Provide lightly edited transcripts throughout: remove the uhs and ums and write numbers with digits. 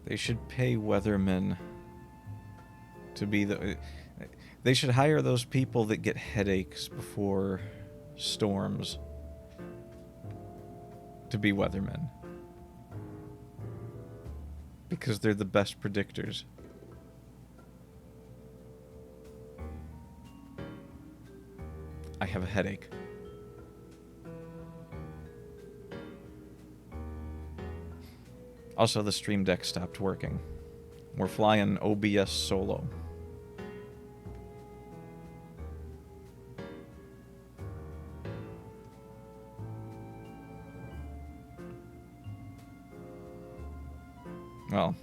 They should pay weathermen to be the... They should hire those people that get headaches before storms to be weathermen. Because they're the best predictors. I have a headache. Also, the Stream Deck stopped working. We're flying OBS solo. Well,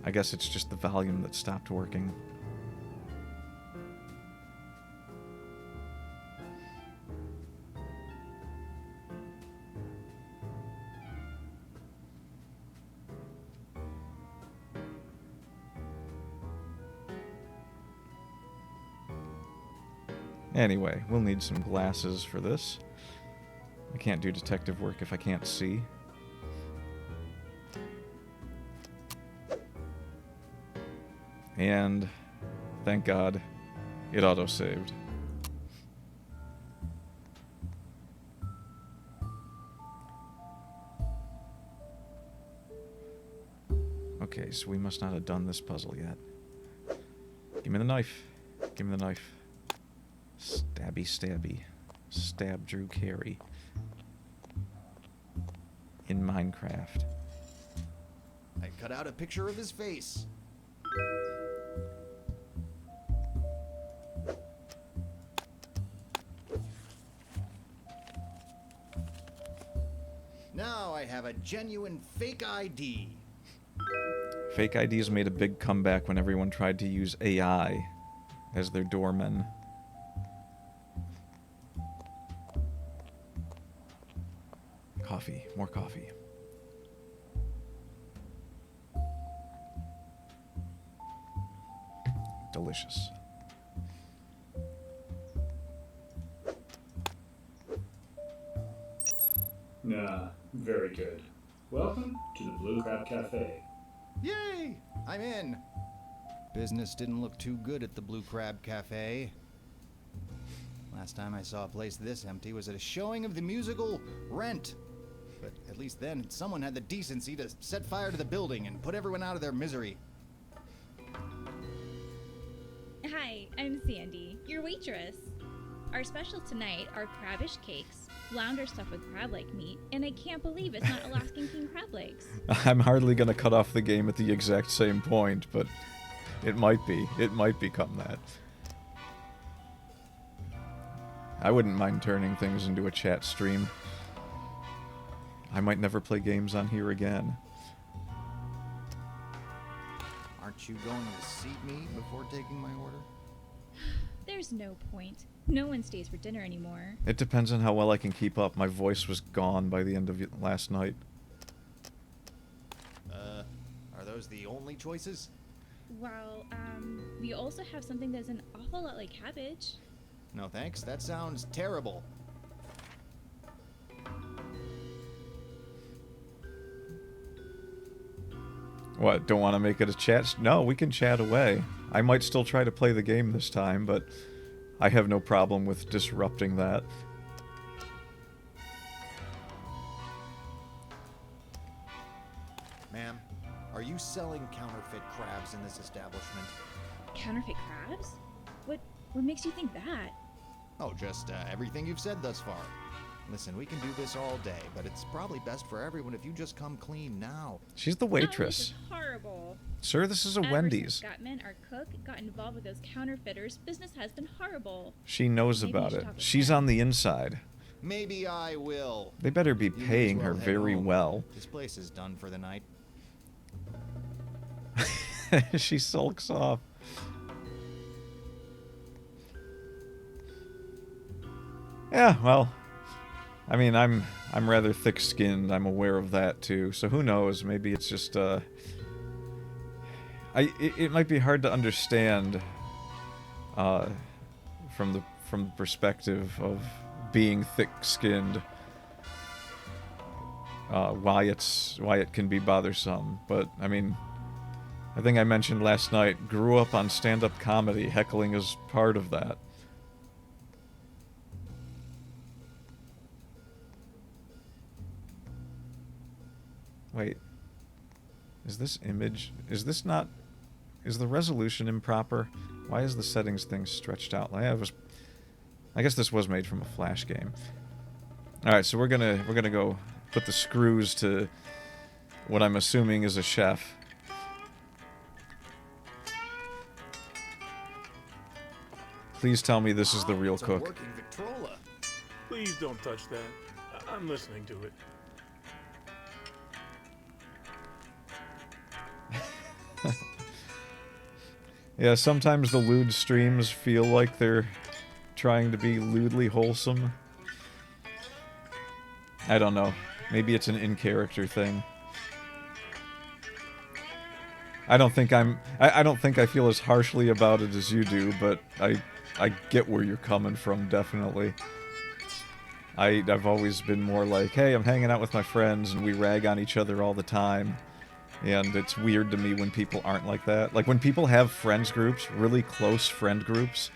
I guess it's just the volume that stopped working. Anyway, we'll need some glasses for this. I can't do detective work if I can't see. And, thank God, it auto-saved. Okay, so we must not have done this puzzle yet. Give me the knife. Give me the knife. Stabby, stabby. Stab Drew Carey. In Minecraft. I cut out a picture of his face. Now I have a genuine fake ID. Fake IDs made a big comeback when everyone tried to use AI as their doormen. Coffee. More coffee. Delicious. Nah, very good. Welcome to the Blue Crab Cafe. Yay! I'm in. Business didn't look too good at the Blue Crab Cafe. Last time I saw a place this empty was at a showing of the musical Rent. But at least then, someone had the decency to set fire to the building and put everyone out of their misery. Hi, I'm Sandy, your waitress. Our special tonight are crabbish cakes, flounder stuffed with crab-like meat, and I can't believe it's not Alaskan king crab legs. I'm hardly gonna cut off the game at the exact same point, but it might be. It might become that. I wouldn't mind turning things into a chat stream. I might never play games on here again. Aren't you going to seat me before taking my order? There's no point. No one stays for dinner anymore. It depends on how well I can keep up. My voice was gone by the end of last night. Are those the only choices? Well, we also have something that's an awful lot like cabbage. No thanks, that sounds terrible. What, don't want to make it a chat? No, we can chat away. I might still try to play the game this time, but I have no problem with disrupting that. Ma'am, are you selling counterfeit crabs in this establishment? Counterfeit crabs? What makes you think that? Oh, just everything you've said thus far. Listen, we can do this all day, but it's probably best for everyone if you just come clean now. She's the Oh, this waitress. is horrible. Sir, this is a Ever Wendy's. since Gottman, our cook, got involved with those counterfeiters, business has been horrible. She knows Maybe you about should it. talk with She's her. on the inside. Maybe I will. They better be You may as paying her well head very home. well. This place is done for the night. She sulks off. Yeah, well, I mean, I'm rather thick-skinned. I'm aware of that too. So who knows? Maybe it's just it might be hard to understand from the perspective of being thick-skinned why it can be bothersome. But I mean, I think I mentioned last night, grew up on stand-up comedy. Heckling is part of that. Wait. Is this image... Is this not... Is the resolution improper? Why is the settings thing stretched out? I guess this was made from a Flash game. Alright, so we're gonna go put the screws to what I'm assuming is a chef. Please tell me this is the real It's a cook. working Victrola. Please don't touch that. I'm listening to it. Yeah, sometimes the lewd streams feel like they're trying to be lewdly wholesome. I don't know. Maybe it's an in-character thing. I don't think I feel as harshly about it as you do, but I get where you're coming from, definitely. I've always been more like, hey, I'm hanging out with my friends and we rag on each other all the time. And it's weird to me when people aren't like that. Like, when people have friends groups, really close friend groups,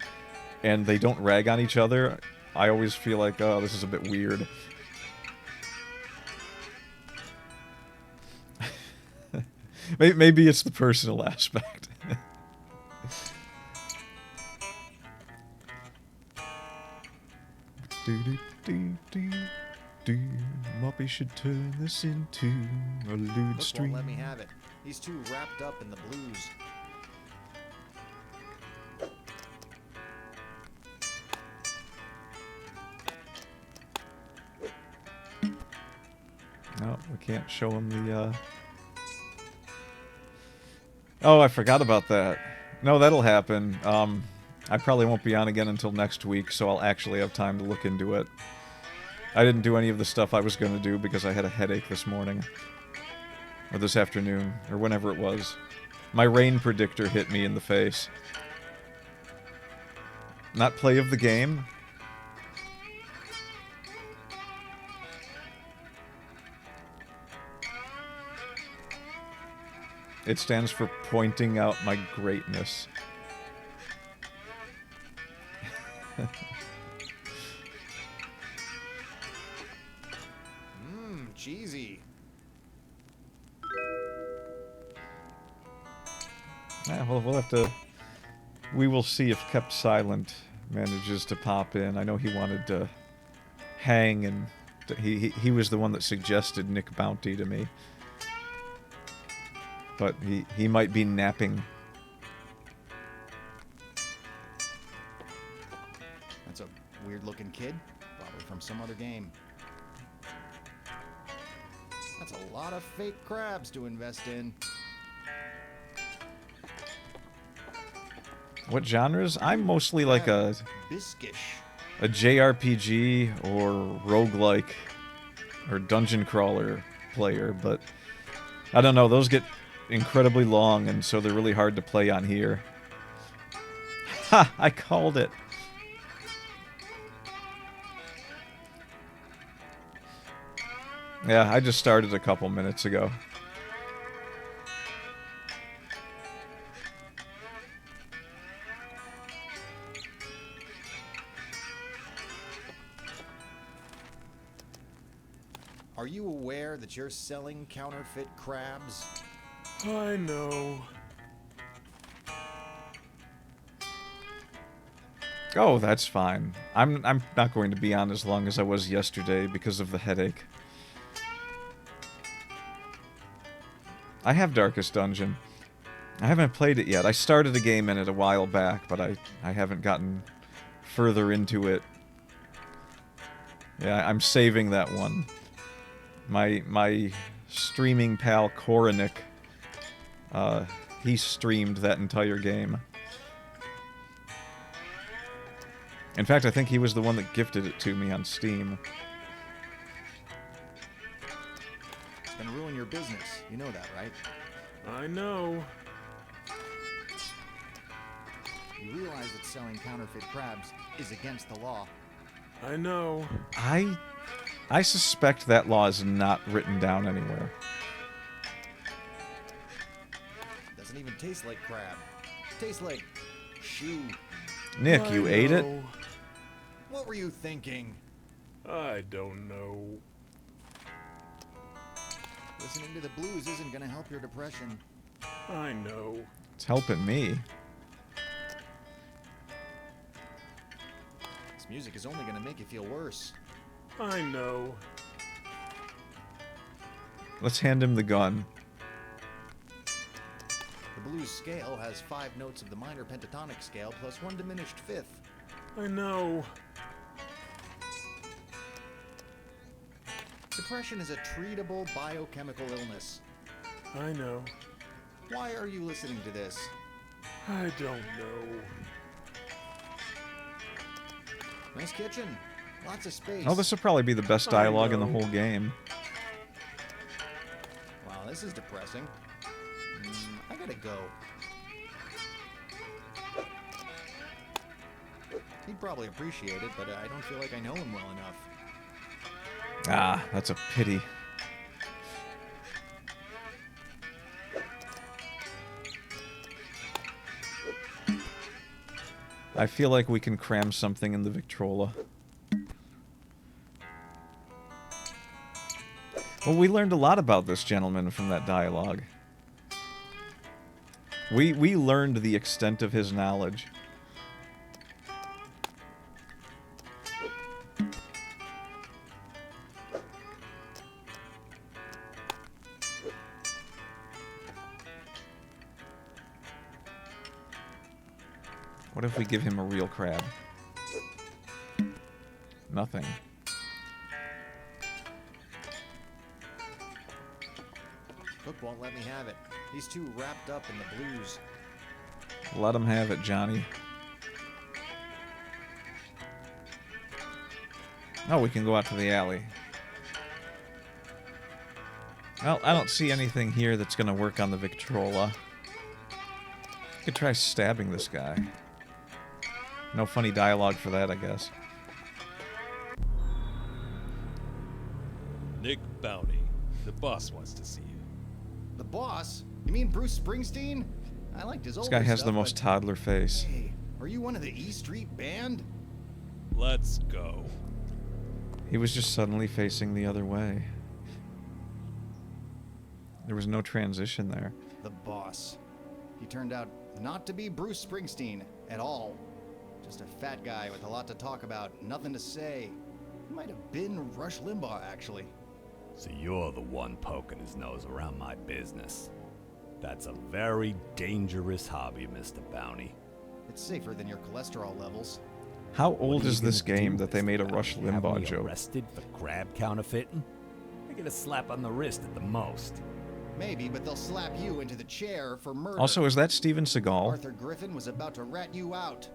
and they don't rag on each other, I always feel like, oh, this is a bit weird. Maybe it's the personal aspect. Moppy should turn this into a lewd Look stream. won't let me have it. He's too wrapped up in the blues. No, we can't show him the, Oh, I forgot about that. No, that'll happen. I probably won't be on again until next week, so I'll actually have time to look into it. I didn't do any of the stuff I was going to do because I had a headache this morning. Or this afternoon, or whenever it was. My rain predictor hit me in the face. Not play of the game? It stands for pointing out my greatness. Cheesy. Yeah, well, we'll have to... We will see if Kept Silent manages to pop in. I know he wanted to hang, and he was the one that suggested Nick Bounty to me. But he might be napping. That's a weird-looking kid. Probably from some other game. That's a lot of fake crabs to invest in. What genres? I'm mostly like a Biskish. JRPG or roguelike or dungeon crawler player, but I don't know, those get incredibly long, and so they're really hard to play on here. Ha! I called it! Yeah, I just started a couple minutes ago. Are you aware that you're selling counterfeit crabs? I know. Oh, that's fine. I'm not going to be on as long as I was yesterday because of the headache. I have Darkest Dungeon. I haven't played it yet. I started a game in it a while back, but I haven't gotten further into it. Yeah, I'm saving that one. My streaming pal Koronic, he streamed that entire game. In fact, I think he was the one that gifted it to me on Steam. It's gonna ruin your business. You know that, right? I know. You realize that selling counterfeit crabs is against the law. I know. I suspect that law is not written down anywhere. Doesn't doesn't even taste like crab. It tastes like shoe. Nick, you ate it? know. What were you thinking? I don't know. Listening to the blues isn't gonna help your depression. I know. It's helping me. This music is only gonna make you feel worse. I know. Let's hand him the gun. The blues scale has 5 notes of the minor pentatonic scale plus 1 diminished fifth. I know. Depression is a treatable biochemical illness. I know. Why are you listening to this? I don't know. Nice kitchen. Lots of space. Oh, this will probably be the best I dialogue in the know. whole game. Wow, this is depressing. I gotta go. He'd probably appreciate it, but I don't feel like I know him well enough. Ah, that's a pity. I feel like we can cram something in the Victrola. Well, we learned a lot about this gentleman from that dialogue. We learned the extent of his knowledge. What if we give him a real crab? Nothing. Cook won't let me have it. He's too wrapped up in the blues. Let him have it, Johnny. Oh, we can go out to the alley. Well, I don't see anything here that's gonna work on the Victrola. Could try stabbing this guy. No funny dialogue for that, I guess. Nick Bounty. The boss wants to see you. The boss? You mean Bruce Springsteen? I liked his This older guy has stuff, the most but- toddler face. Hey, are you one of the E Street Band? Let's go. He was just suddenly facing the other way. There was no transition there. The boss. He turned out not to be Bruce Springsteen at all. Just a fat guy with a lot to talk about, nothing to say. He might have been Rush Limbaugh, actually. So you're the one poking his nose around my business. That's a very dangerous hobby, Mr. Bounty. It's safer than your cholesterol levels. How What old are you is this gonna game do, that they Mr. made a Bounty? Rush Have Limbaugh me joke? arrested for crab counterfeiting? I get a slap on the wrist at the most. Maybe, but they'll slap you into the chair for murder. Also, is that Steven Seagal? Arthur Griffin was about to rat you out.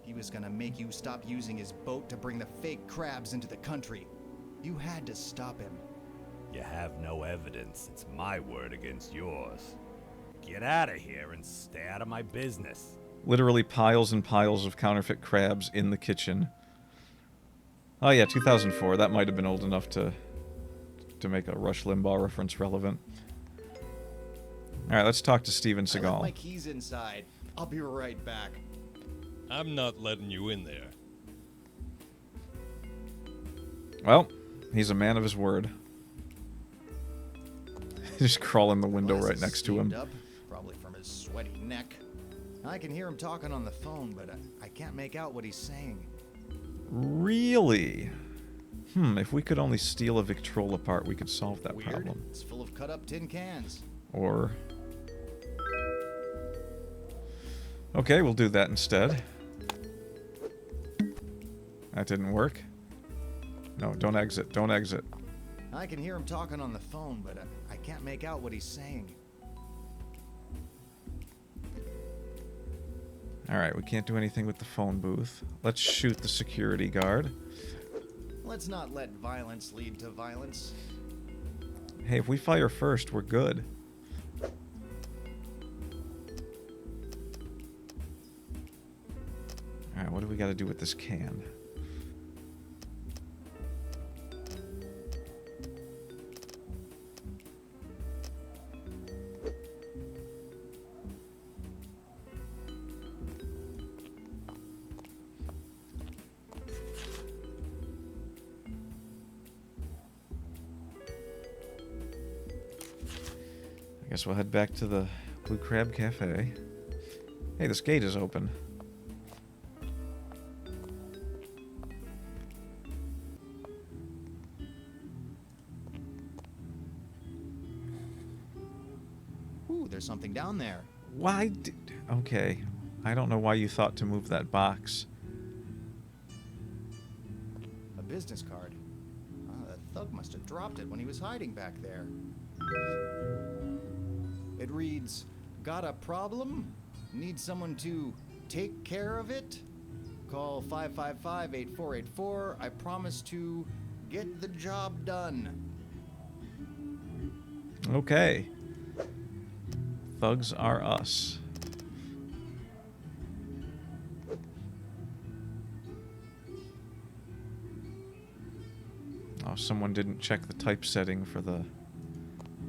He was gonna make you stop using his boat to bring the fake crabs into the country. You had to stop him. You have no evidence. It's my word against yours. Get out of here and stay out of my business. Literally piles and piles of counterfeit crabs in the kitchen. Oh yeah, 2004. That might have been old enough to make a Rush Limbaugh reference relevant. All right, let's talk to Steven I left my Seagal. keys inside. I'll be right back. I'm not letting you in there. Well, he's a man of his word. Just crawl in the window Glasses right next to him. steamed Up, probably from his sweaty neck. I can hear him talking on the phone, but I can't make out what he's saying. Really? If we could only steal a Victrola part, we could solve that Weird. problem. It's full of cut-up tin cans. Or... Okay, we'll do that instead. That didn't work. No, don't exit. Don't exit. I can hear him talking on the phone, but I can't make out what he's saying. Alright, we can't do anything with the phone booth. Let's shoot the security guard. Let's not let violence lead to violence. Hey, if we fire first, we're good. Alright, what do we gotta do with this can? Guess we'll head back to the Blue Crab Cafe. Hey, this gate is open. Ooh, there's something down there. Why did... Okay. I don't know why you thought to move that box. A business card. That thug must have dropped it when he was hiding back there. It reads, "Got a problem? Need someone to take care of it? Call 555-8484. I promise to get the job done." Okay. Thugs are us. Oh, someone didn't check the typesetting for the...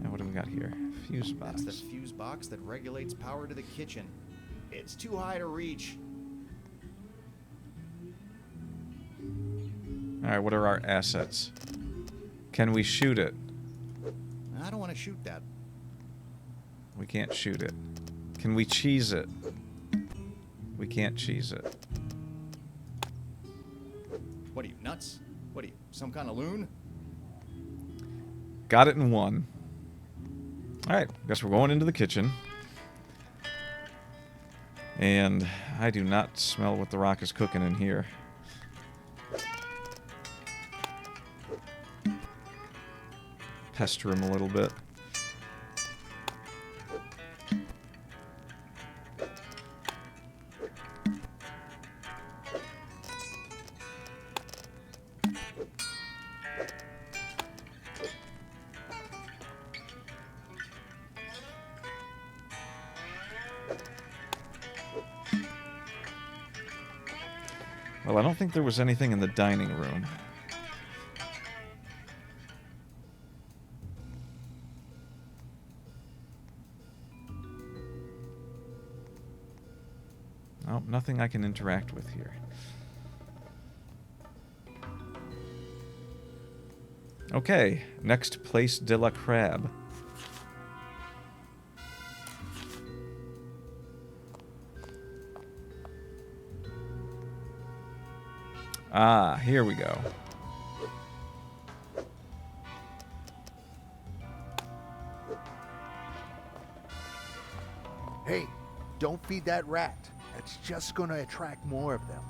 Now, what do we got here? Fuse box. That's the fuse box that regulates power to the kitchen. It's too high to reach. Alright, what are our assets? Can we shoot it? I don't want to shoot that. We can't shoot it. Can we cheese it? We can't cheese it. What are you, nuts? What are you, some kind of loon? Got it in one. Alright, guess we're going into the kitchen. And I do not smell what the Rock is cooking in here. Pester him a little bit. Well, I don't think there was anything in the dining room. Oh, nothing I can interact with here. Okay, next Place de la Crab. Ah, here we go. Hey, don't feed that rat. That's just gonna attract more of them.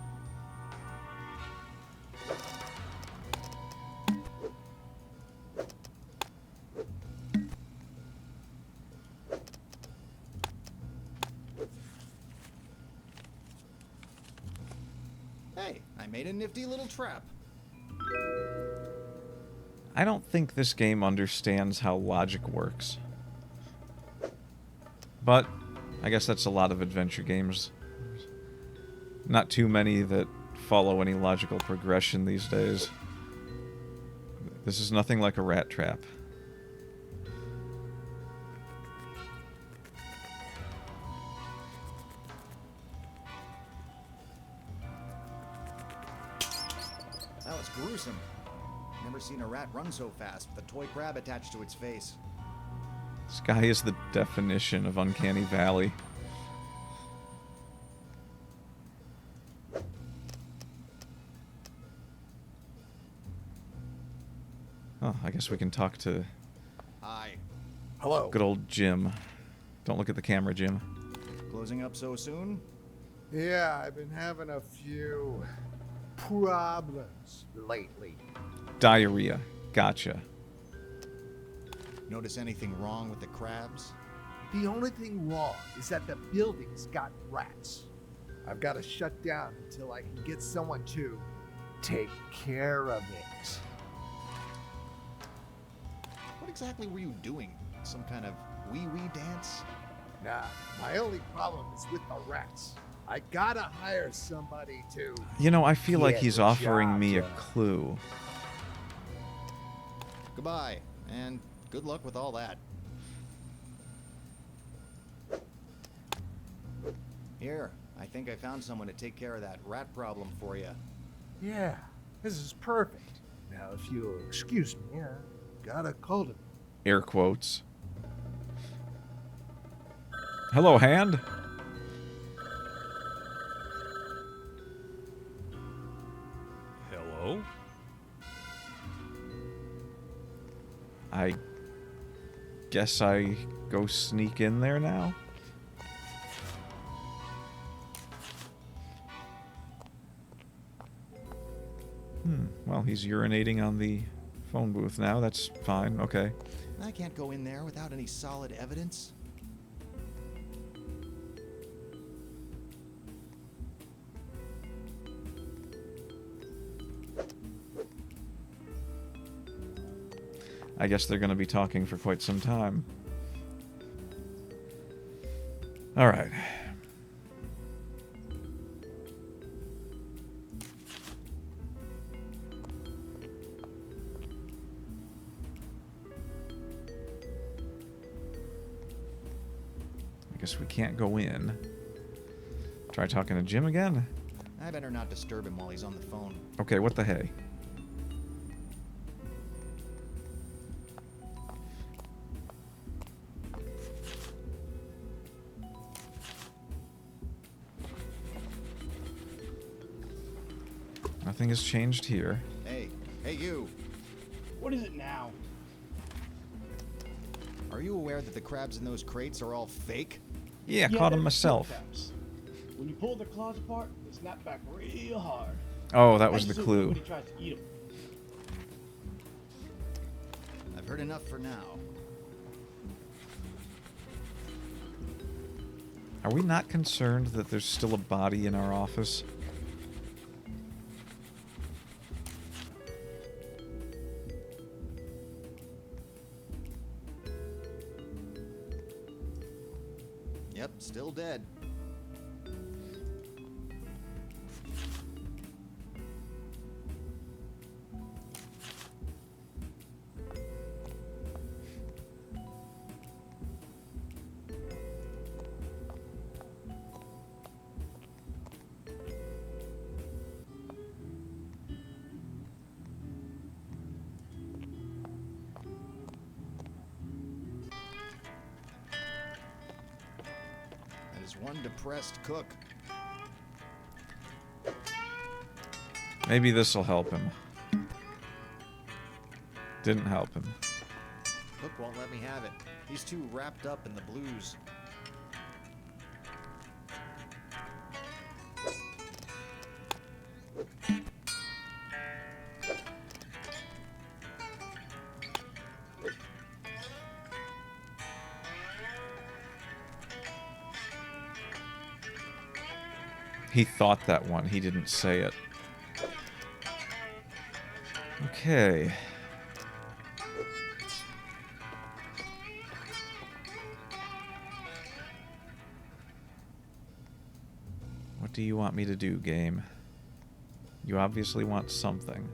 Hey, I made a nifty little trap. I don't think this game understands how logic works. But I guess that's a lot of adventure games. Not too many that follow any logical progression these days. This is nothing like a rat trap. That was gruesome. Never seen a rat run so fast with a toy crab attached to its face. This guy is the definition of Uncanny Valley. Oh, I guess we can talk to Hi. Hello. good old Jim. Don't look at the camera, Jim. Closing up so soon? Yeah, I've been having a few problems lately. Diarrhea. Gotcha. Notice anything wrong with the crabs? The only thing wrong is that the building's got rats. I've got to shut down until I can get someone to take care of it. What exactly were you doing? Some kind of wee-wee dance? Nah, my only problem is with the rats. I gotta hire somebody to... You know, I feel like Get he's the offering job me a done. clue. Goodbye, and good luck with all that. Here, I think I found someone to take care of that rat problem for you. Yeah, this is perfect. Now, if you'll excuse me, I gotta cultivate. Air quotes. Hello, hand. Hello? I guess I go sneak in there now? Well, he's urinating on the phone booth now. That's fine. Okay. I can't go in there without any solid evidence. I guess they're going to be talking for quite some time. All right. I guess we can't go in. Try talking to Jim again? I better not disturb him while he's on the phone. Okay, what the hey? Nothing has changed here. Hey, you! What is it now? Are you aware that the crabs in those crates are all fake? Yeah, caught they're him myself. flip taps. When you pull their claws apart, they snap back real hard. Oh, that was I the assume clue. nobody tries to eat 'em. I've heard enough for now. Are we not concerned that there's still a body in our office? Yep, still dead. That is one depressed cook. Maybe this'll help him. Didn't help him. Cook won't let me have it. He's too wrapped up in the blues. He thought that one. He didn't say it. Okay. What do you want me to do, game? You obviously want something.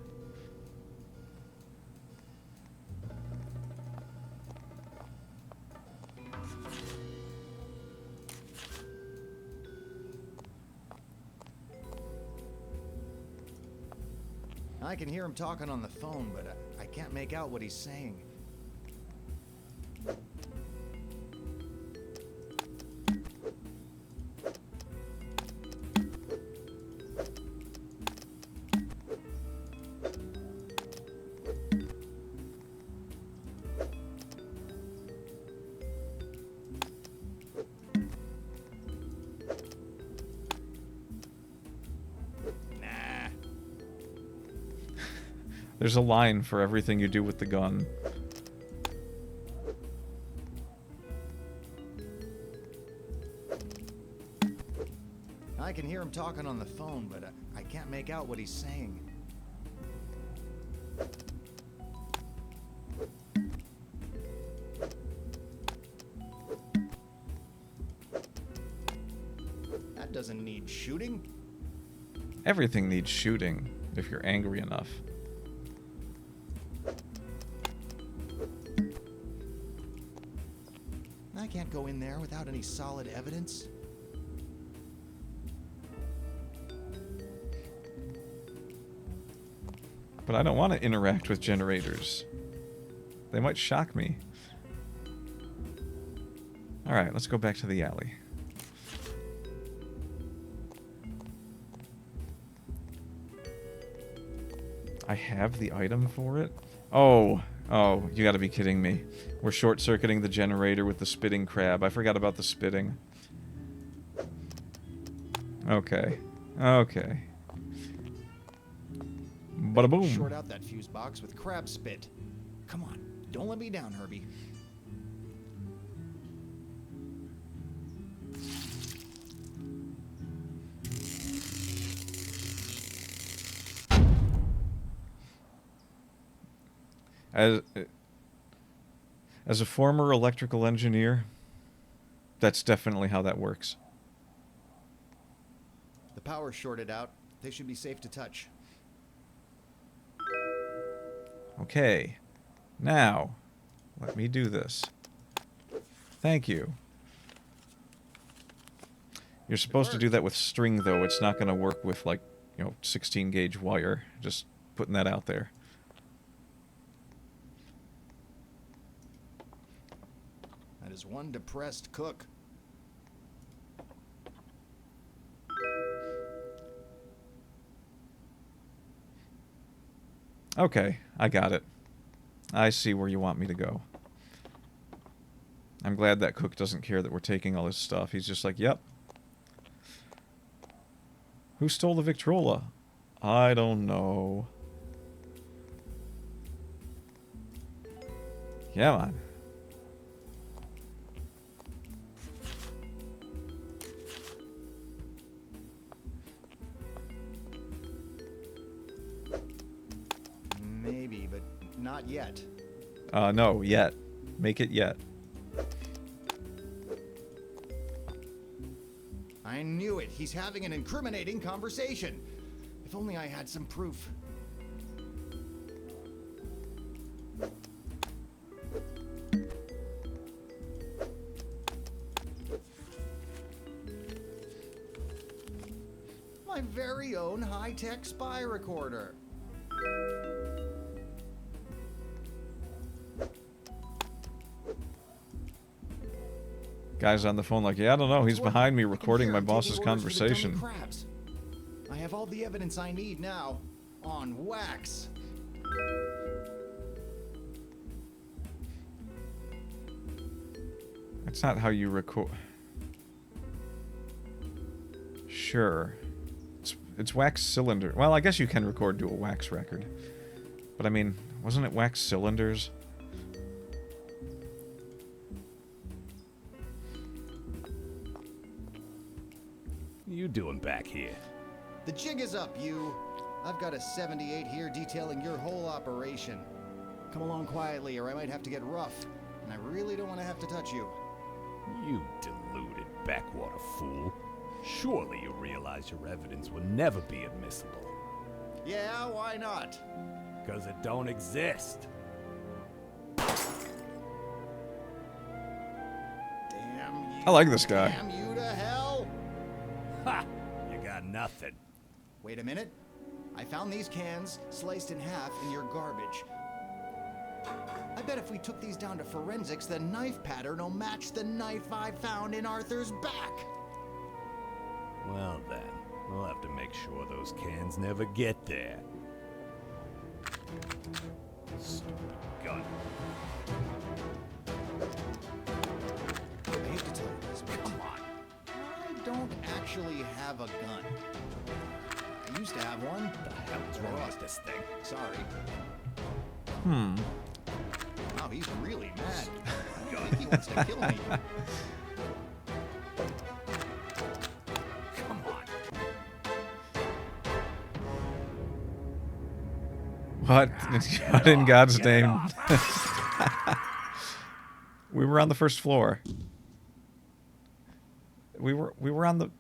I can hear him talking on the phone, but I can't make out what he's saying. Nah. There's a line for everything you do with the gun. I can hear him talking on the phone, but I can't make out what he's saying. That doesn't need shooting. Everything needs shooting if you're angry enough. I can't go in there without any solid evidence. But I don't want to interact with generators. They might shock me. Alright, let's go back to the alley. I have the item for it? Oh, you gotta be kidding me. We're short-circuiting the generator with the spitting crab. I forgot about the spitting. Okay. Okay. Bada boom. Short out that fuse box with crab spit. Come on, don't let me down, Herbie. As a former electrical engineer, that's definitely how that works. The power's shorted out. They should be safe to touch. Okay. Now, let me do this. Thank you. You're supposed to do that with string, though. It's not going to work with, like, 16 gauge wire. Just putting that out there. That is one depressed cook. Okay, I got it. I see where you want me to go. I'm glad that cook doesn't care that we're taking all his stuff. He's just like, yep. Who stole the Victrola? I don't know. Yeah, man. Maybe, but not yet. No, yet. Make it yet. I knew it. He's having an incriminating conversation. If only I had some proof. My very own high-tech spy recorder. Guy's on the phone like, yeah, I don't know. He's behind me recording my boss's conversation. I have all the evidence I need now. On wax. That's not how you record. Sure. It's wax cylinder. Well, I guess you can record to a wax record. But I mean, wasn't it wax cylinders? What are you doing back here? The jig is up, you. I've got a 78 here detailing your whole operation. Come along quietly or I might have to get rough. And I really don't want to have to touch you. You deluded backwater fool. Surely you realize your evidence will never be admissible. Yeah, why not? Because it don't exist. Damn you. I like this guy. Damn you to hell. Ha! You got nothing. Wait a minute. I found these cans sliced in half in your garbage. I bet if we took these down to forensics, the knife pattern will match the knife I found in Arthur's back. Well then, we'll have to make sure those cans never get there. Stupid gun. I hate to tell you this, but come on. I don't actually have a gun. I used to have one. What the hell is wrong with this thing? Sorry. Wow, he's really mad. I think he wants to kill me. Come on. What in God's name? We were on the first floor. We were on the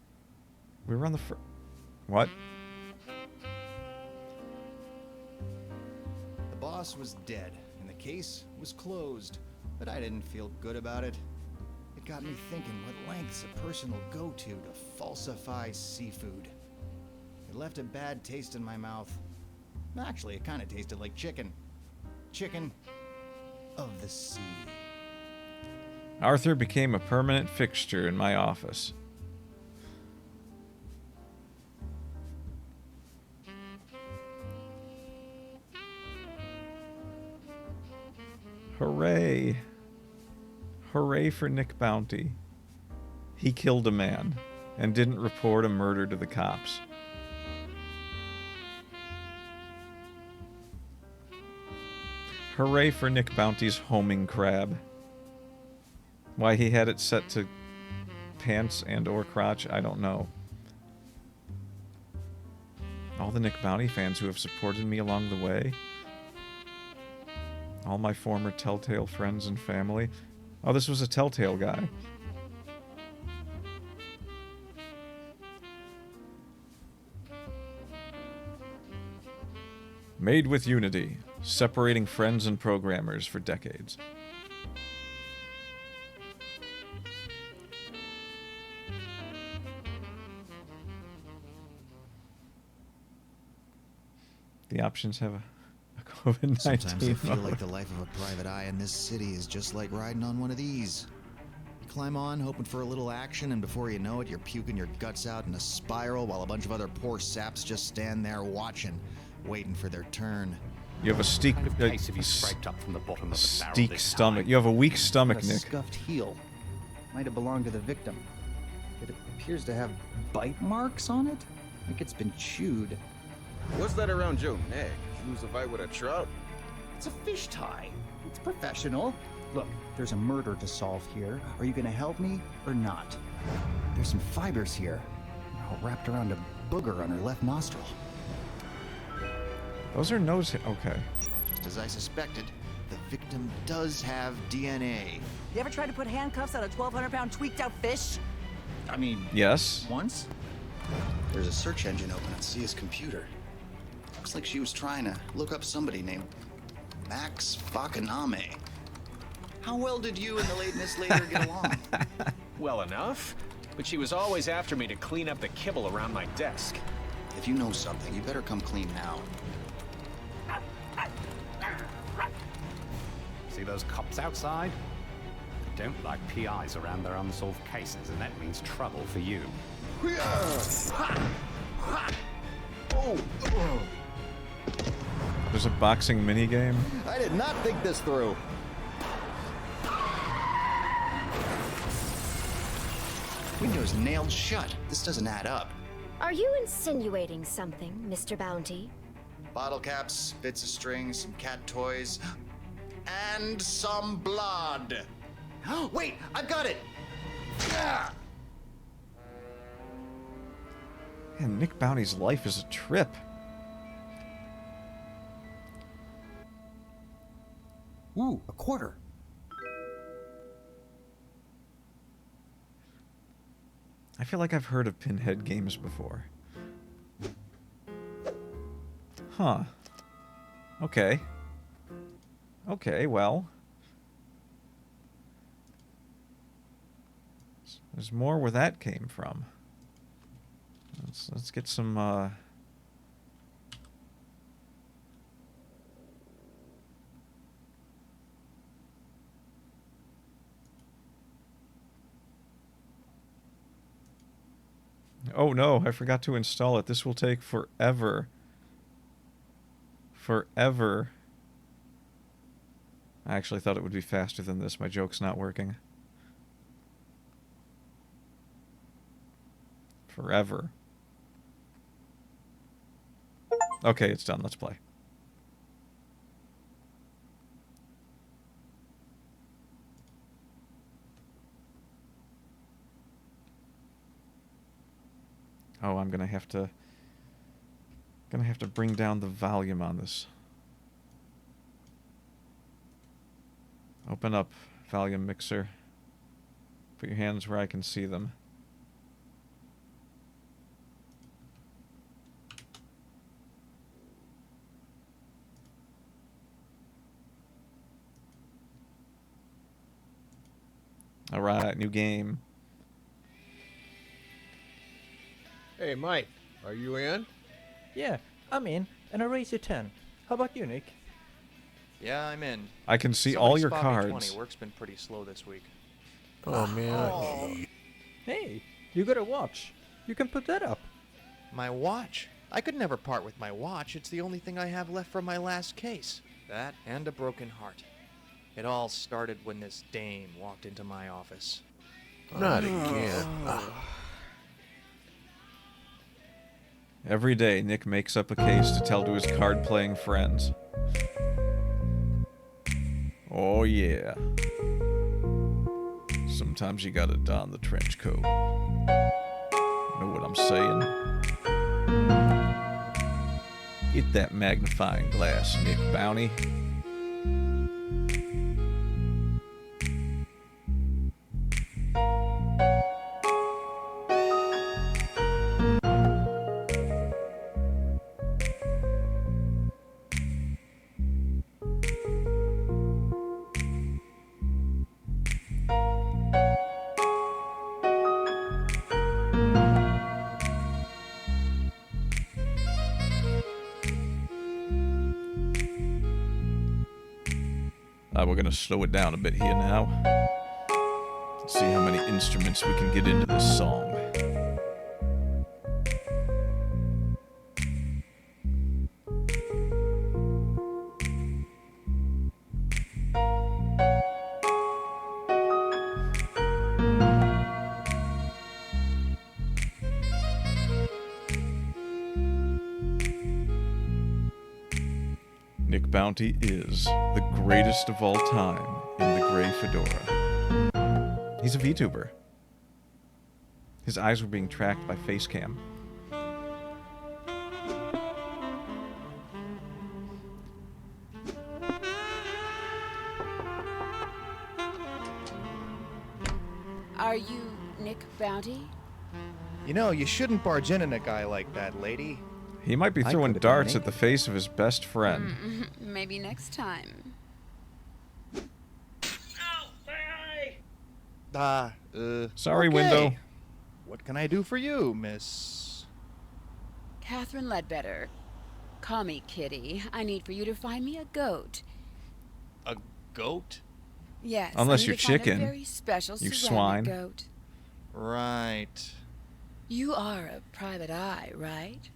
What? The boss was dead, and the case was closed, but I didn't feel good about it. It got me thinking what lengths a person will go to falsify seafood. It left a bad taste in my mouth. Actually, it kind of tasted like chicken. Chicken of the sea. Arthur became a permanent fixture in my office. Hooray. Hooray for Nick Bounty. He killed a man and didn't report a murder to the cops. Hooray for Nick Bounty's homing crab. Why he had it set to pants and or crotch, I don't know. All the Nick Bounty fans who have supported me along the way. All my former Telltale friends and family. Oh, this was a Telltale guy. Made with Unity, separating friends and programmers for decades. The options have a COVID-19 Sometimes I feel mode. like the life of a private eye in this city is just like riding on one of these. You climb on, hoping for a little action, and before you know it, you're puking your guts out in a spiral while a bunch of other poor saps just stand there watching, waiting for their turn. You have a steak, What kind of case have you scraped up from the bottom of the barrel steak this stomach. time? You have a weak stomach, A Nick. scuffed heel. Might have belonged to the victim. It appears to have bite marks on it, like it's been chewed. What's that around your neck? Lose a fight with a trout? It's a fish tie. It's professional. Look, there's a murder to solve here. Are you gonna help me or not? There's some fibers here, all wrapped around a booger on her left nostril. Those are nose. Okay. Just as I suspected, the victim does have DNA. You ever tried to put handcuffs on a 1,200-pound tweaked-out fish? I mean, Yes. once? There's a search engine open on Sia's computer. Looks like she was trying to look up somebody named Max Fakaname. How well did you and the late Miss Later get along? Well enough, but she was always after me to clean up the kibble around my desk. If you know something, you better come clean now. See those cops outside? They don't like PIs around their unsolved cases, and that means trouble for you. There's a boxing minigame. I did not think this through. Windows nailed shut. This doesn't add up. Are you insinuating something, Mr. Bounty? Bottle caps, bits of string, some cat toys, and some blood. Wait, I've got it! Ah! Man, Nick Bounty's life is a trip. Ooh, a quarter. I feel like I've heard of Pinhead games before. Huh. Okay. Okay, well. There's more where that came from. Let's get some, Oh no, I forgot to install it. This will take forever. Forever. I actually thought it would be faster than this. My joke's not working. Forever. Okay, it's done. Let's play. Oh, I'm gonna have to bring down the volume on this. Open up volume mixer. Put your hands where I can see them. Alright, new game. Hey, Mike, are you in? Yeah, I'm in, and I raised a 10. How about you, Nick? Yeah, I'm in. I can see Somebody all your spot me cards. 20. Work's been pretty slow this week. Oh, man. Hey, you got a watch. You can put that up. My watch? I could never part with my watch. It's the only thing I have left from my last case. That and a broken heart. It all started when this dame walked into my office. Not again. Every day, Nick makes up a case to tell to his card-playing friends. Oh yeah. Sometimes you gotta don the trench coat. Know what I'm saying? Get that magnifying glass, Nick Bounty. We're gonna slow it down a bit here now. Let's see how many instruments we can get into this song. Nick Bounty is the greatest of all time in the gray fedora. He's a VTuber. His eyes were being tracked by Facecam. Are you Nick Bounty? You know, you shouldn't barge in on a guy like that, lady. He might be throwing darts at the face of his best friend. Maybe next time. Sorry, okay. Window. What can I do for you, Miss... Catherine Ledbetter. Call me Kitty. I need for you to find me a goat. A goat? Yes. Unless I need you're to find chicken. A very special You ceramic swine. Goat. Right. You are a private eye, right?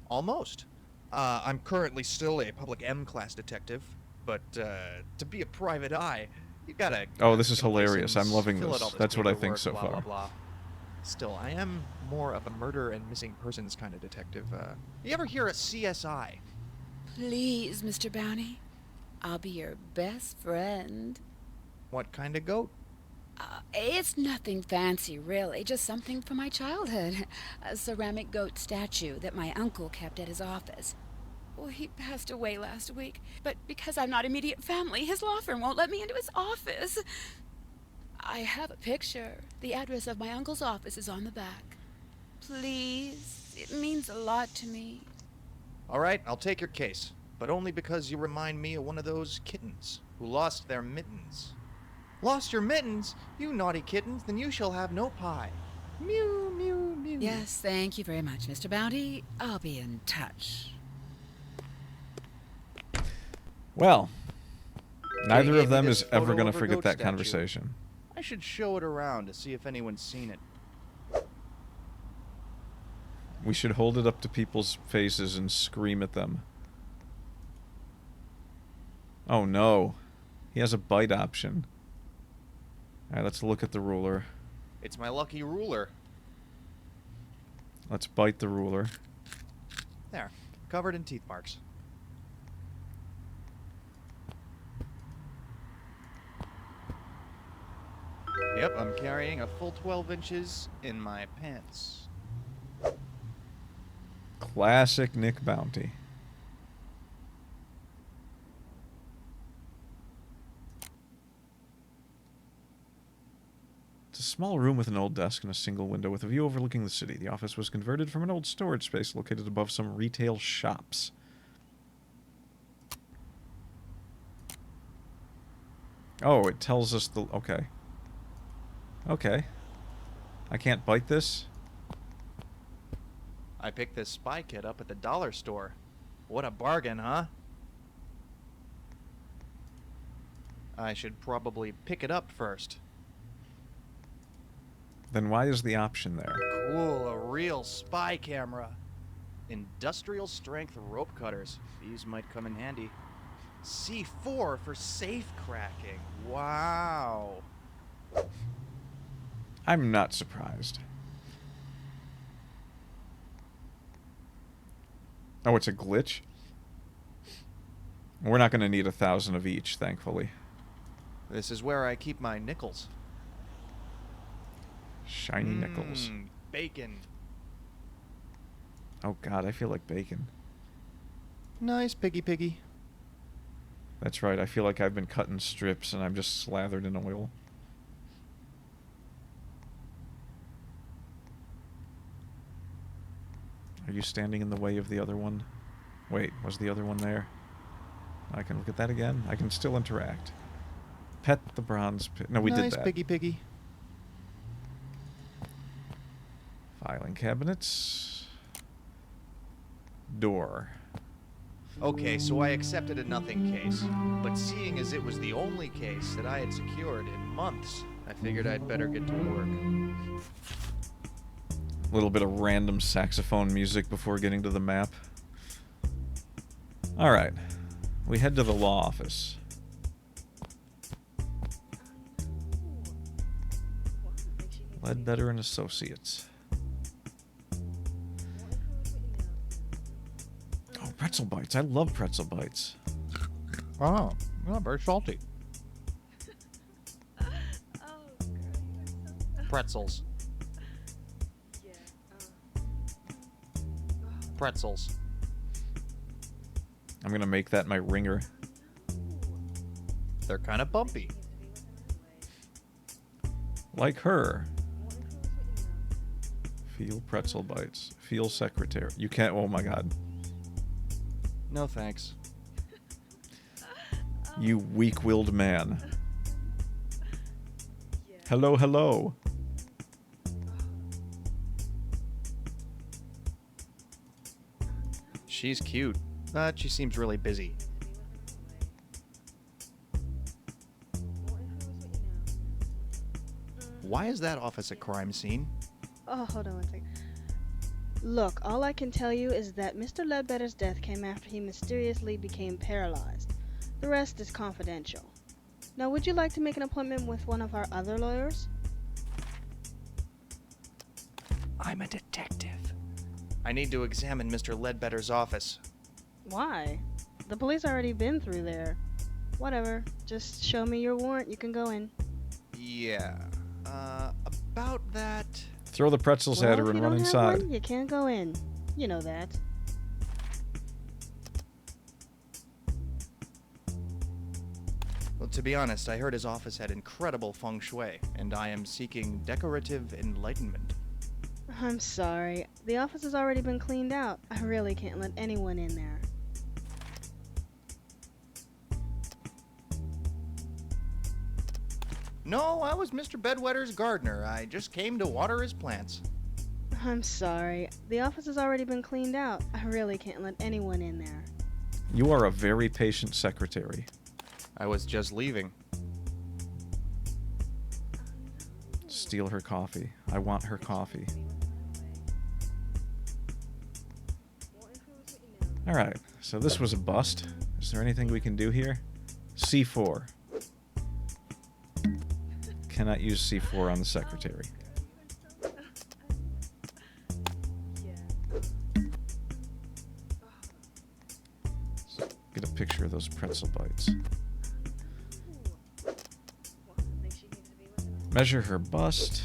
Almost. I'm currently still a public M-class detective, but to be a private eye, you gotta... Oh, this is get hilarious. I'm license, loving fill out this. all That's what I think paperwork, so blah, far. Blah, blah. Still, I am more of a murder and missing persons kind of detective. You ever hear of CSI? Please, Mr. Bounty. I'll be your best friend. What kind of goat? It's nothing fancy, really. Just something from my childhood. A ceramic goat statue that my uncle kept at his office. Well, he passed away last week, but because I'm not immediate family, his law firm won't let me into his office. I have a picture. The address of my uncle's office is on the back. Please, it means a lot to me. All right, I'll take your case, but only because you remind me of one of those kittens who lost their mittens. Lost your mittens? You naughty kittens, then you shall have no pie. Mew, mew, mew. Yes, thank you very much, Mr. Bounty. I'll be in touch. Well, neither gave of me them this is ever photo going to of a forget goat that statue. conversation. I should show it around to see if anyone's seen it. We should hold it up to people's faces and scream at them. Oh no. He has a bite option. Alright, let's look at the ruler. It's my lucky ruler. Let's bite the ruler. There, covered in teeth marks. Yep, I'm carrying a full 12 inches in my pants. Classic Nick Bounty. It's a small room with an old desk and a single window with a view overlooking the city. The office was converted from an old storage space located above some retail shops. Oh, it tells us the... Okay. Okay. I can't bite this? I picked this spy kit up at the dollar store. What a bargain, huh? I should probably pick it up first. Then why is the option there? Cool, a real spy camera. Industrial strength rope cutters. These might come in handy. C4 for safe cracking. Wow. I'm not surprised. Oh, it's a glitch? We're not going to need 1,000 of each, thankfully. This is where I keep my nickels. Shiny nickels. Bacon. Oh god, I feel like bacon. Nice piggy. That's right, I feel like I've been cutting strips and I'm just slathered in oil. Are you standing in the way of the other one? Wait, was the other one there? I can look at that again. I can still interact. Pet the bronze pit. No, we did that. Nice piggy. Filing cabinets. Door. Okay, so I accepted a nothing case. But seeing as it was the only case that I had secured in months, I figured I'd better get to work. A little bit of random saxophone music before getting to the map. Alright. We head to the law office. Ledbetter and Associates. Oh, pretzel bites. I love pretzel bites. Oh, very salty. Pretzels. Pretzels. I'm gonna make that my ringer. They're kind of bumpy. Like her. Feel pretzel bites. Feel secretary. You can't. Oh my god. No thanks. You weak-willed man. Hello, hello. She's cute, but she seems really busy. Why is that office a crime scene? Oh, hold on one second. Look, all I can tell you is that Mr. Ledbetter's death came after he mysteriously became paralyzed. The rest is confidential. Now, would you like to make an appointment with one of our other lawyers? I'm a detective. I need to examine Mr. Ledbetter's office. Why? The police already been through there. Whatever. Just show me your warrant. You can go in. Yeah. About that... Throw the pretzels Well, at her if and you run don't have inside. one, you can't go in. You know that. Well, to be honest, I heard his office had incredible feng shui, and I am seeking decorative enlightenment. I'm sorry. The office has already been cleaned out. I really can't let anyone in there. No, I was Mr. Bedwetter's gardener. I just came to water his plants. I'm sorry. The office has already been cleaned out. I really can't let anyone in there. You are a very patient secretary. I was just leaving. Steal her coffee. I want her coffee. Alright, so this was a bust. Is there anything we can do here? C4. Cannot use C4 on the secretary. Get a picture of those pretzel bites. Measure her bust.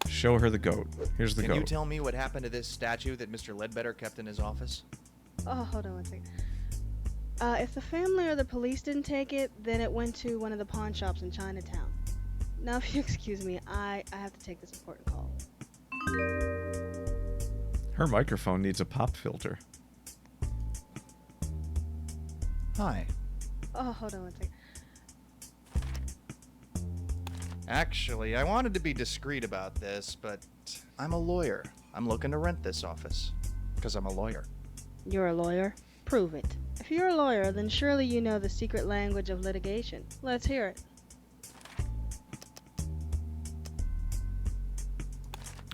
Show her the goat. Here's the goat. Can you tell me what happened to this statue that Mr. Ledbetter kept in his office? Oh, hold on one second. If the family or the police didn't take it, then it went to one of the pawn shops in Chinatown. Now, if you excuse me, I have to take this important call. Her microphone needs a pop filter. Hi. Oh, hold on one second. Actually, I wanted to be discreet about this, but I'm a lawyer. I'm looking to rent this office. Because I'm a lawyer. You're a lawyer? Prove it. If you're a lawyer, then surely you know the secret language of litigation. Let's hear it.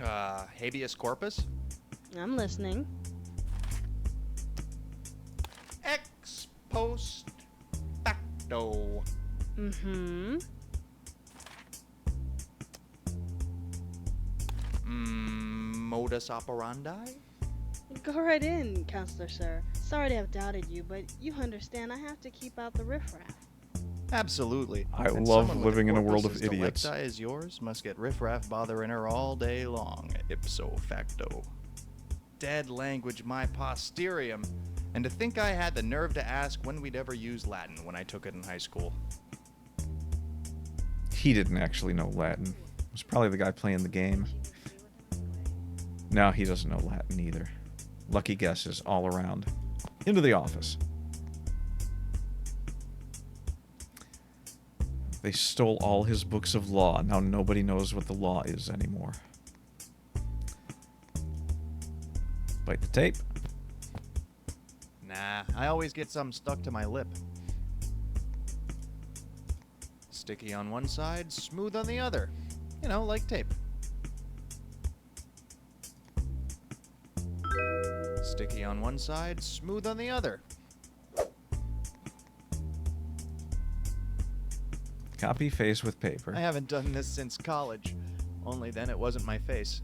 Habeas corpus? I'm listening. Ex post facto. Mm-hmm. Modus operandi? Go right in, Counselor Sir. Sorry to have doubted you, but you understand I have to keep out the riffraff. Absolutely. I And love someone with living in a world corpus of idiots. delicti as yours must get riffraff bothering her all day long, ipso facto. Dead language my posterium. And to think I had the nerve to ask when we'd ever use Latin when I took it in high school. He didn't actually know Latin. It was probably the guy playing the game. No, he doesn't know Latin either. Lucky guesses all around. Into the office. They stole all his books of law. Now nobody knows what the law is anymore. Bite the tape. Nah, I always get some stuck to my lip. Sticky on one side, smooth on the other. You know, like tape. Sticky on one side, smooth on the other. Copy face with paper. I haven't done this since college. Only then it wasn't my face.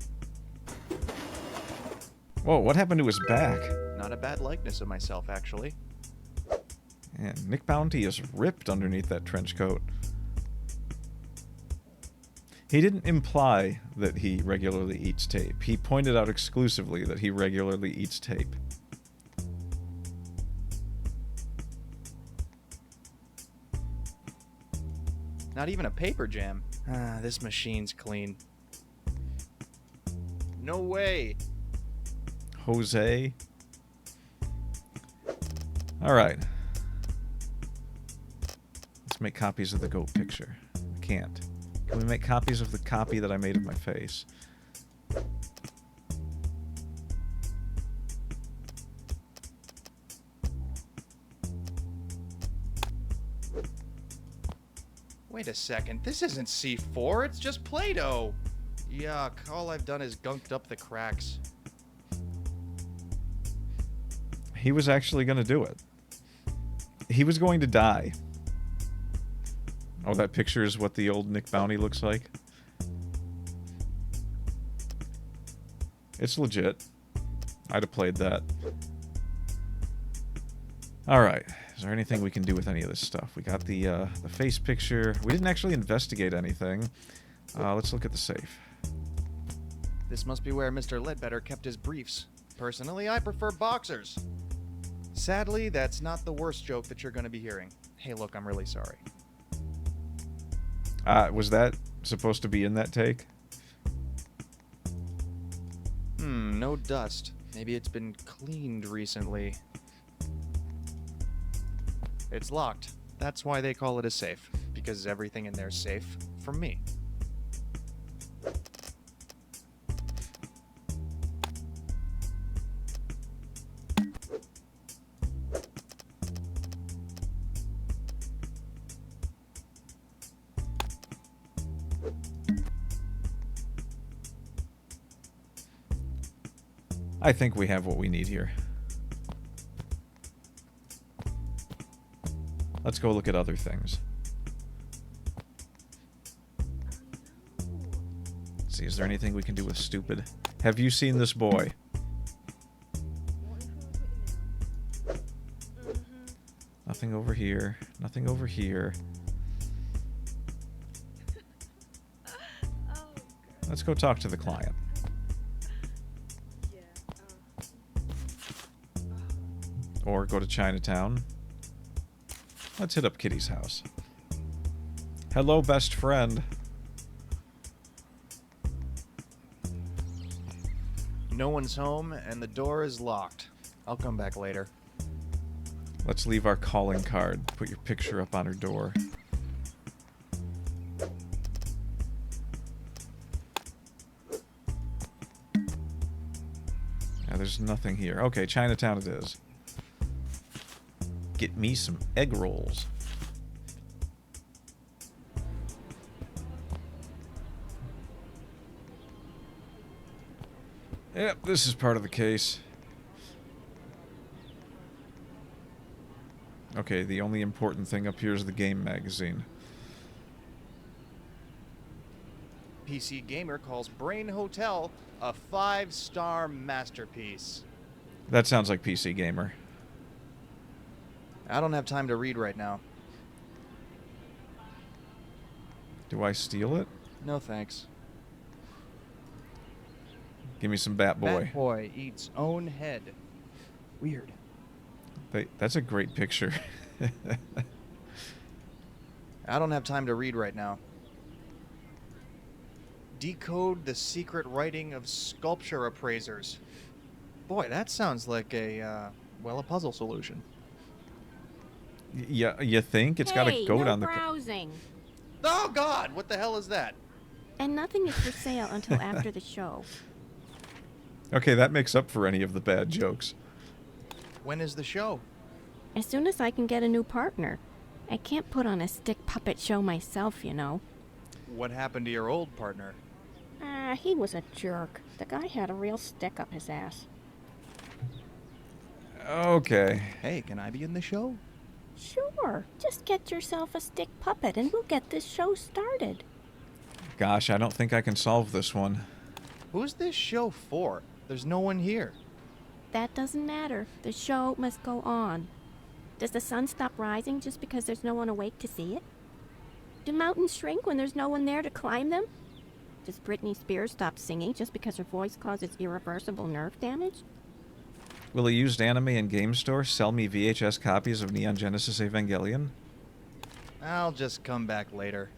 Whoa, what happened to his back? Not a bad likeness of myself, actually. And Nick Bounty is ripped underneath that trench coat. He didn't imply that he regularly eats tape. He pointed out exclusively that he regularly eats tape. Not even a paper jam. Ah, this machine's clean. No way. Jose. Alright. Let's make copies of the goat picture. I can't. Can we make copies of the copy that I made of my face? Wait a second, this isn't C4, it's just Play-Doh! Yuck, all I've done is gunked up the cracks. He was actually going to do it. He was going to die. Oh, that picture is what the old Nick Bounty looks like? It's legit. I'd have played that. Alright. Is there anything we can do with any of this stuff? We got the face picture. We didn't actually investigate anything. Let's look at the safe. This must be where Mr. Ledbetter kept his briefs. Personally, I prefer boxers. Sadly, that's not the worst joke that you're going to be hearing. Hey, look, I'm really sorry. Was that supposed to be in that take? No dust. Maybe it's been cleaned recently. It's locked. That's why they call it a safe. Because everything in there's safe from me. I think we have what we need here. Let's go look at other things. Let's see, is there anything we can do with stupid? Have you seen this boy? Nothing over here. Nothing over here. Let's go talk to the client. Or go to Chinatown. Let's hit up Kitty's house. Hello, best friend. No one's home, and the door is locked. I'll come back later. Let's leave our calling card. Put your picture up on her door. Yeah, there's nothing here. Okay, Chinatown it is. Get me some egg rolls. Yep, this is part of the case. Okay, the only important thing up here is the game magazine. PC Gamer calls Brain Hotel a 5-star masterpiece. That sounds like PC Gamer. I don't have time to read right now. Do I steal it? No thanks. Give me some Bat Boy. Bat Boy eats own head. Weird. That's a great picture. I don't have time to read right now. Decode the secret writing of sculpture appraisers. Boy, that sounds like a puzzle solution. Yeah, you think? It's got a goat on the... browsing. Oh, God! What the hell is that? And nothing is for sale until after the show. Okay, that makes up for any of the bad jokes. When is the show? As soon as I can get a new partner. I can't put on a stick puppet show myself, you know. What happened to your old partner? He was a jerk. The guy had a real stick up his ass. Okay. Hey, can I be in the show? Sure. Just get yourself a stick puppet and we'll get this show started. Gosh, I don't think I can solve this one. Who's this show for? There's no one here. That doesn't matter. The show must go on. Does the sun stop rising just because there's no one awake to see it? Do mountains shrink when there's no one there to climb them? Does Britney Spears stop singing just because her voice causes irreversible nerve damage? Will a used anime and game store sell me VHS copies of Neon Genesis Evangelion? I'll just come back later.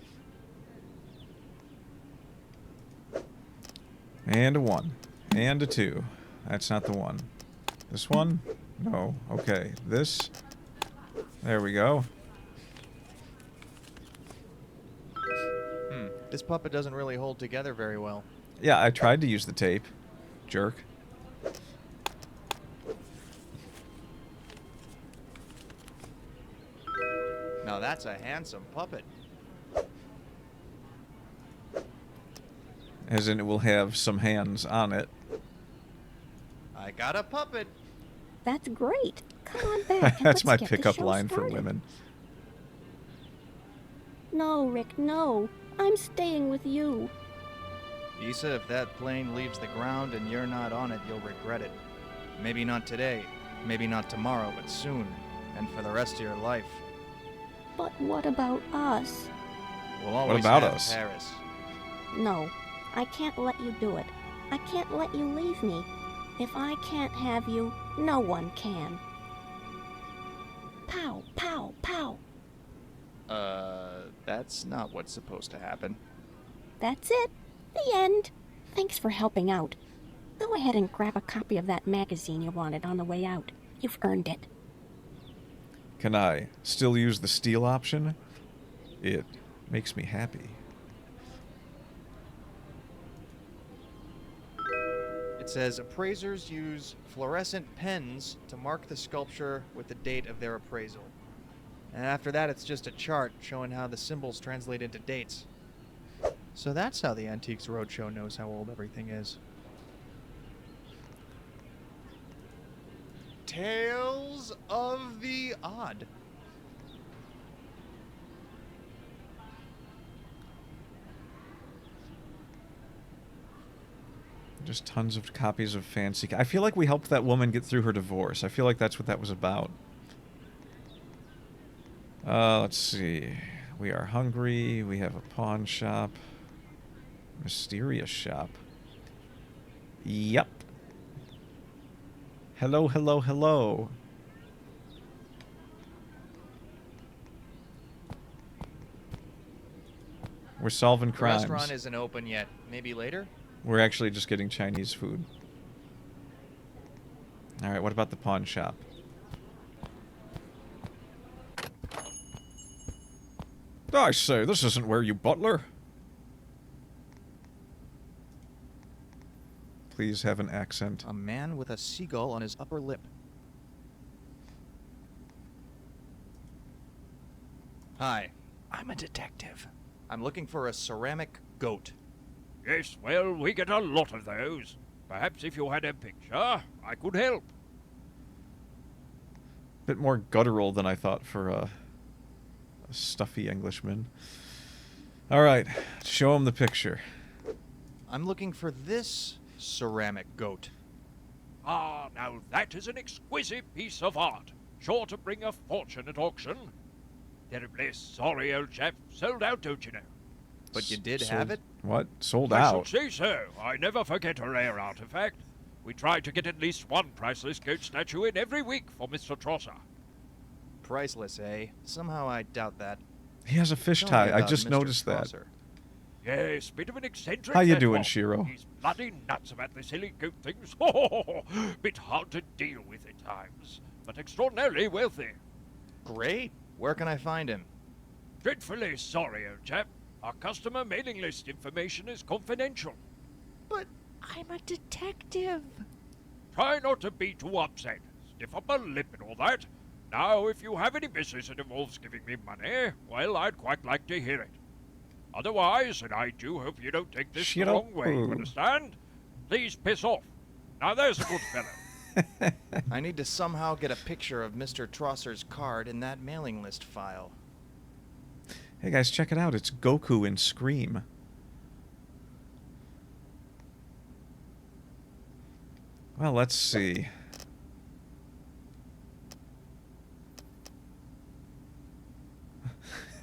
And a 1. And a 2. That's not the one. This one? No. Okay. This. There we go. This puppet doesn't really hold together very well. Yeah, I tried to use the tape. Jerk. Now that's a handsome puppet. As in, it will have some hands on it. I got a puppet. That's great. Come on back. and That's let's my get the pickup show line for started. women. No, Rick, no. I'm staying with you. Issa, if that plane leaves the ground and you're not on it, you'll regret it. Maybe not today, maybe not tomorrow, but soon, and for the rest of your life. But what about us? We'll always about have us? Paris. No, I can't let you do it. I can't let you leave me. If I can't have you, no one can. Pow, pow, pow. That's not what's supposed to happen. That's it. The end. Thanks for helping out. Go ahead and grab a copy of that magazine you wanted on the way out. You've earned it. Can I still use the steal option? It makes me happy. It says appraisers use fluorescent pens to mark the sculpture with the date of their appraisal. And after that, it's just a chart showing how the symbols translate into dates. So that's how the Antiques Roadshow knows how old everything is. Tales of the Odd. Just tons of copies of fancy... I feel like we helped that woman get through her divorce. I feel like that's what that was about. Let's see. We are hungry. We have a pawn shop. Mysterious shop. Yep. Hello, hello, hello. We're solving crimes. The restaurant isn't open yet. Maybe later? We're actually just getting Chinese food. Alright, what about the pawn shop? I say, this isn't where you butler. Please have an accent. A man with a seagull on his upper lip. Hi, I'm a detective. I'm looking for a ceramic goat. Yes, well, we get a lot of those. Perhaps if you had a picture, I could help. Bit more guttural than I thought for a stuffy Englishman. Alright, show him the picture. I'm looking for this ceramic goat. Ah, now that is an exquisite piece of art, sure to bring a fortune at auction. Terribly sorry, old chap. Sold out, don't you know? But you did have it? What? Sold I out? should say so. I never forget a rare artifact. We try to get at least one priceless goat statue in every week for Mr. Trosser. Priceless, eh? Somehow I doubt that. He has a fish Tell me tie. I about just Mr. noticed that. Trosser. Yes, bit of an eccentric. How you that doing, one. Shiro? He's bloody nuts about the silly goat things. Bit hard to deal with at times, but extraordinarily wealthy. Great. Where can I find him? Dreadfully sorry, old chap. Our customer mailing list information is confidential. But I'm a detective. Try not to be too upset. Stiff up a lip and all that. Now, if you have any business that involves giving me money, well, I'd quite like to hear it. Otherwise, and I do hope you don't take this the wrong way, you understand? Please piss off. Now there's a good fellow. I need to somehow get a picture of Mr. Trosser's card in that mailing list file. Hey guys, check it out. It's Goku in Scream. Well, let's see.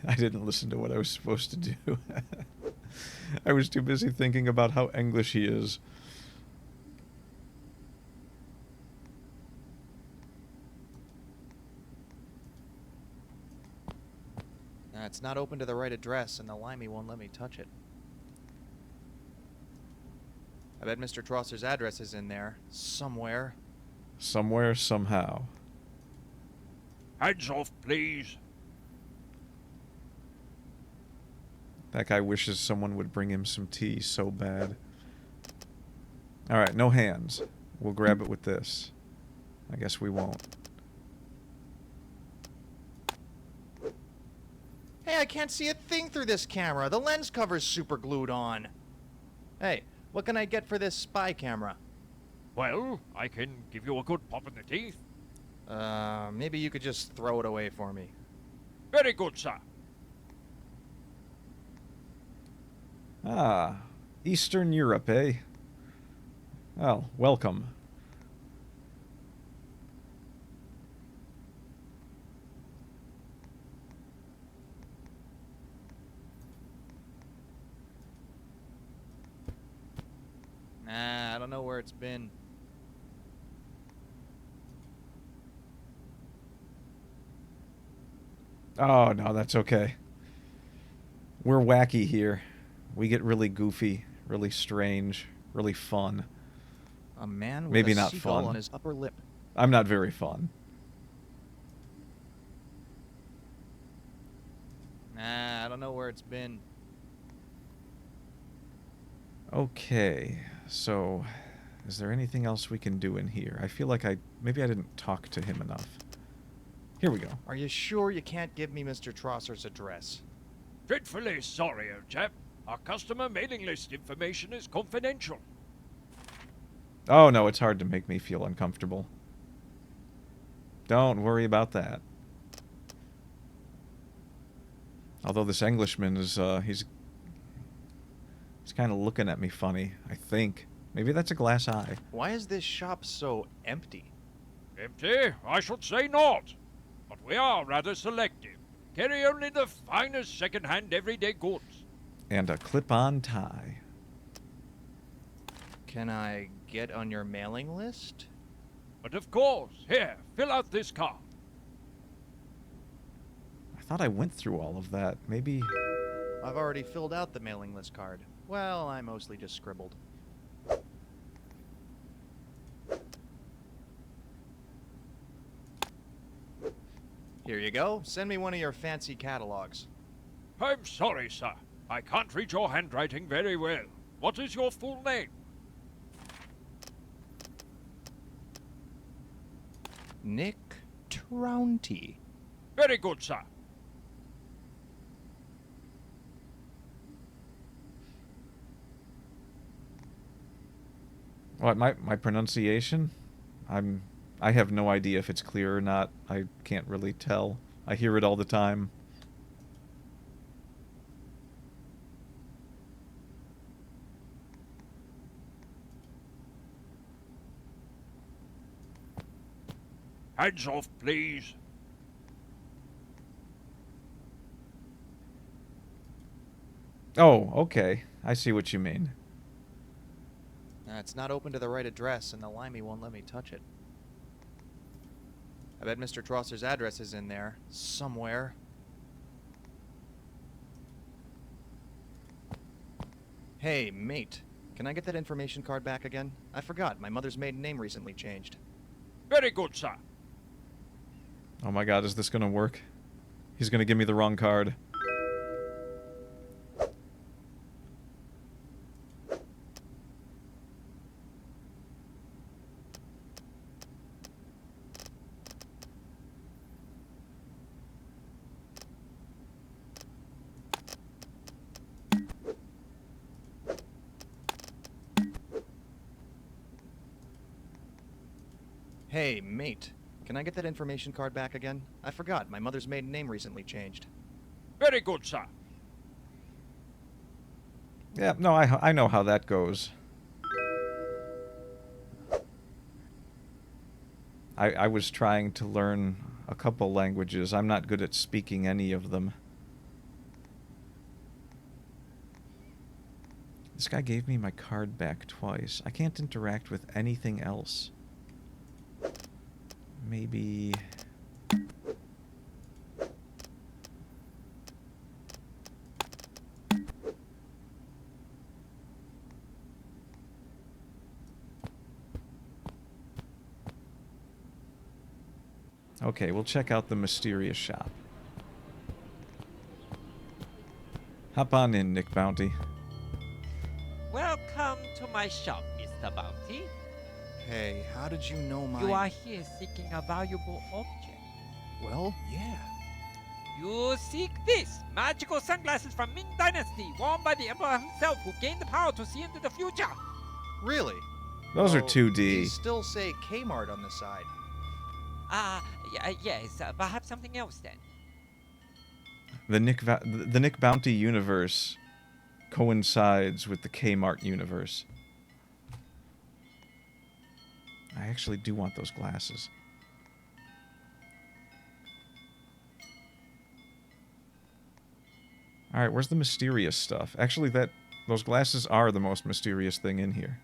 I didn't listen to what I was supposed to do. I was too busy thinking about how English he is. It's not open to the right address, and the limey won't let me touch it. I bet Mr. Trosser's address is in there, somewhere. Somewhere, somehow. Hands off, please. That guy wishes someone would bring him some tea so bad. Alright, no hands. We'll grab it with this. I guess we won't. Hey, I can't see a thing through this camera. The lens cover's super glued on. Hey, what can I get for this spy camera? Well, I can give you a good pop in the teeth. Maybe you could just throw it away for me. Very good, sir. Ah, Eastern Europe, eh? Well, welcome. Nah, I don't know where it's been. Oh, no, that's okay. We're wacky here. We get really goofy, really strange, really fun. A man with Maybe a not seagull fun. on his upper lip. I'm not very fun. Nah, I don't know where it's been. Okay, so is there anything else we can do in here? I feel like maybe I didn't talk to him enough. Here we go. Are you sure you can't give me Mr. Trosser's address? Dreadfully sorry, old chap. Our customer mailing list information is confidential. Oh no, it's hard to make me feel uncomfortable. Don't worry about that. Although this Englishman is, he's kind of looking at me funny, I think. Maybe that's a glass eye. Why is this shop so empty? Empty? I should say not. But we are rather selective. Carry only the finest second-hand everyday goods. And a clip-on tie. Can I get on your mailing list? But of course. Here, fill out this card. I thought I went through all of that. Maybe... I've already filled out the mailing list card. Well, I mostly just scribbled. Here you go. Send me one of your fancy catalogs. I'm sorry, sir. I can't read your handwriting very well. What is your full name? Nick Trounty. Very good, sir. What, my pronunciation? I have no idea if it's clear or not. I can't really tell. I hear it all the time. Hands off, please. Oh, okay. I see what you mean. It's not open to the right address, and the limey won't let me touch it. I bet Mr. Trosser's address is in there, somewhere. Hey, mate. Can I get that information card back again? I forgot. My mother's maiden name recently changed. Very good, sir. Oh my god, is this gonna work? He's gonna give me the wrong card. Hey, mate. Can I get that information card back again? I forgot. My mother's maiden name recently changed. Very good, sir. Yeah, no, I know how that goes. I was trying to learn a couple languages. I'm not good at speaking any of them. This guy gave me my card back twice. I can't interact with anything else. Maybe... Okay, we'll check out the mysterious shop. Hop on in, Nick Bounty. Welcome to my shop, Mr. Bounty. Hey, how did you know my... You are here seeking a valuable object. Well, yeah. You seek this magical sunglasses from Ming Dynasty, worn by the Emperor himself, who gained the power to see into the future. Really? Those are Well, 2D. These still say Kmart on the side. Yes, perhaps something else then. The Nick Bounty universe coincides with the Kmart universe. I actually do want those glasses. Alright, where's the mysterious stuff? Actually, those glasses are the most mysterious thing in here.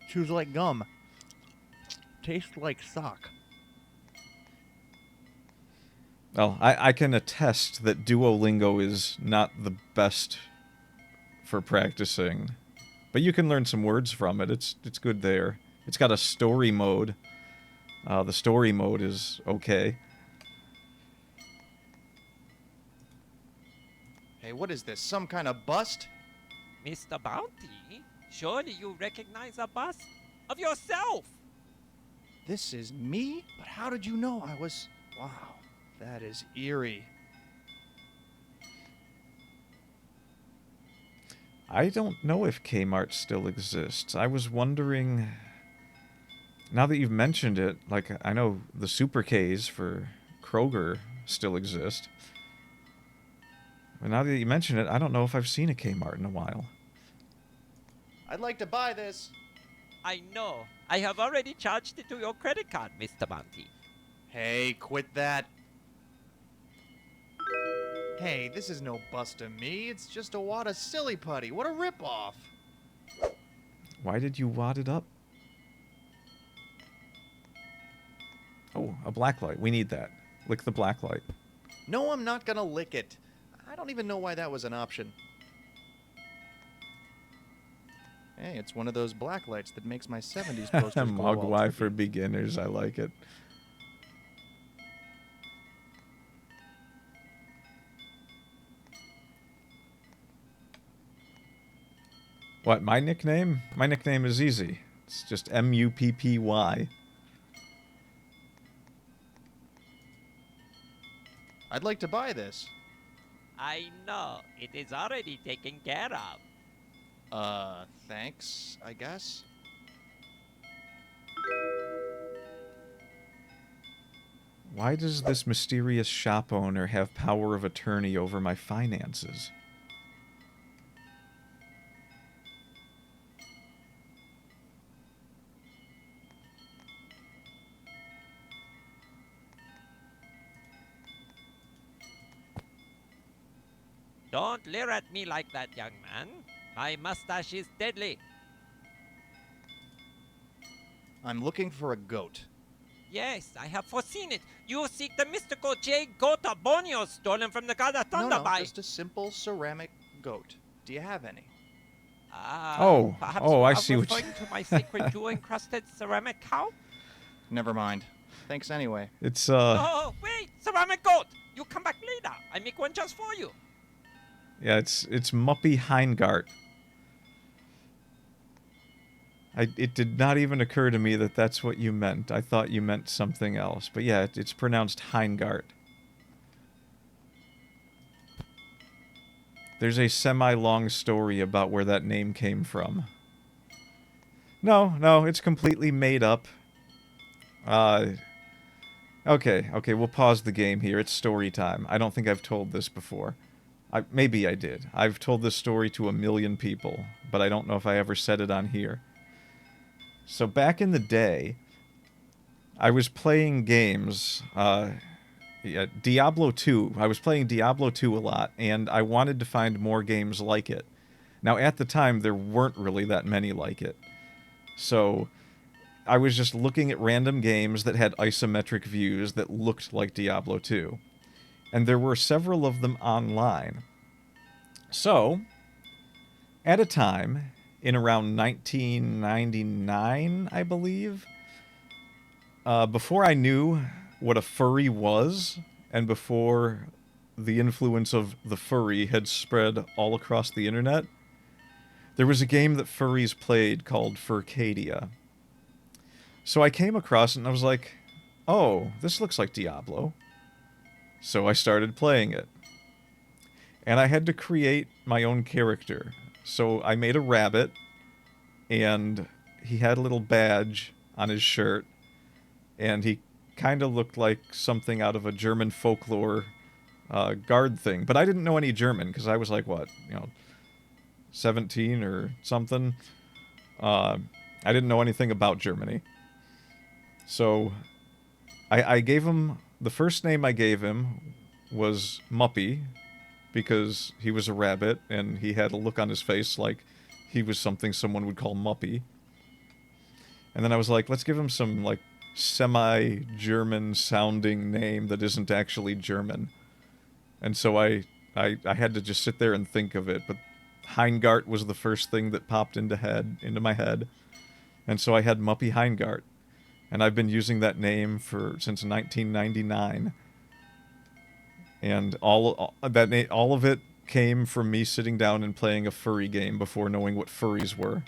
Chews like gum. Tastes like sock. Well, I can attest that Duolingo is not the best for practicing. But you can learn some words from it. It's good there. It's got a story mode. The story mode is okay. Hey, what is this? Some kind of bust? Mr. Bounty, surely you recognize a bust of yourself. This is me? But how did you know I was... Wow, that is eerie. I don't know if Kmart still exists. I was wondering... Now that you've mentioned it, like, I know the Super Ks for Kroger still exist. But now that you mention it, I don't know if I've seen a Kmart in a while. I'd like to buy this. I know. I have already charged it to your credit card, Mr. Bounty. Hey, quit that. Hey, this is no bust of me. It's just a wad of silly putty. What a ripoff. Why did you wad it up? Oh, a blacklight. We need that. Lick the blacklight. No, I'm not gonna lick it. I don't even know why that was an option. Hey, it's one of those black lights that makes my 70s posters glow all Mogwai for beginners. I like it. What, my nickname? My nickname is easy. It's just M-U-P-P-Y. I'd like to buy this. I know. It is already taken care of. Thanks, I guess. Why does this mysterious shop owner have power of attorney over my finances? Don't leer at me like that, young man. My mustache is deadly. I'm looking for a goat. Yes, I have foreseen it. You seek the mystical J. Gota Bonio stolen from the god of No, thunder by... just a simple ceramic goat. Do you have any? Perhaps oh, you I are see what referring to my sacred jewel-encrusted ceramic cow? Never mind. Thanks anyway. It's, Oh, wait! Ceramic goat! You come back later. I make one just for you. Yeah, it's Muppy Heingart. It did not even occur to me that that's what you meant. I thought you meant something else. But yeah, it's pronounced Heingart. There's a semi-long story about where that name came from. No, it's completely made up. Okay, we'll pause the game here. It's story time. I don't think I've told this before. Maybe I did. I've told this story to 1 million people, but I don't know if I ever said it on here. So back in the day, I was playing games, Diablo 2. I was playing Diablo 2 a lot, and I wanted to find more games like it. Now, at the time, there weren't really that many like it. So I was just looking at random games that had isometric views that looked like Diablo 2. And there were several of them online. So, at a time, in around 1999, I believe, before I knew what a furry was, and before the influence of the furry had spread all across the internet, there was a game that furries played called Furcadia. So I came across it and I was like, oh, this looks like Diablo. So I started playing it. And I had to create my own character. So I made a rabbit, and he had a little badge on his shirt, and he kind of looked like something out of a German folklore guard thing. But I didn't know any German, because I was like, 17 or something? I didn't know anything about Germany. So I gave him... The first name I gave him was Muppy, because he was a rabbit, and he had a look on his face like he was something someone would call Muppy. And then I was like, let's give him some, like, semi-German sounding name that isn't actually German. And so I had to just sit there and think of it, but Heingart was the first thing that popped into my head. And so I had Muppy Heingart. And I've been using that name since 1999. And all of it came from me sitting down and playing a furry game before knowing what furries were.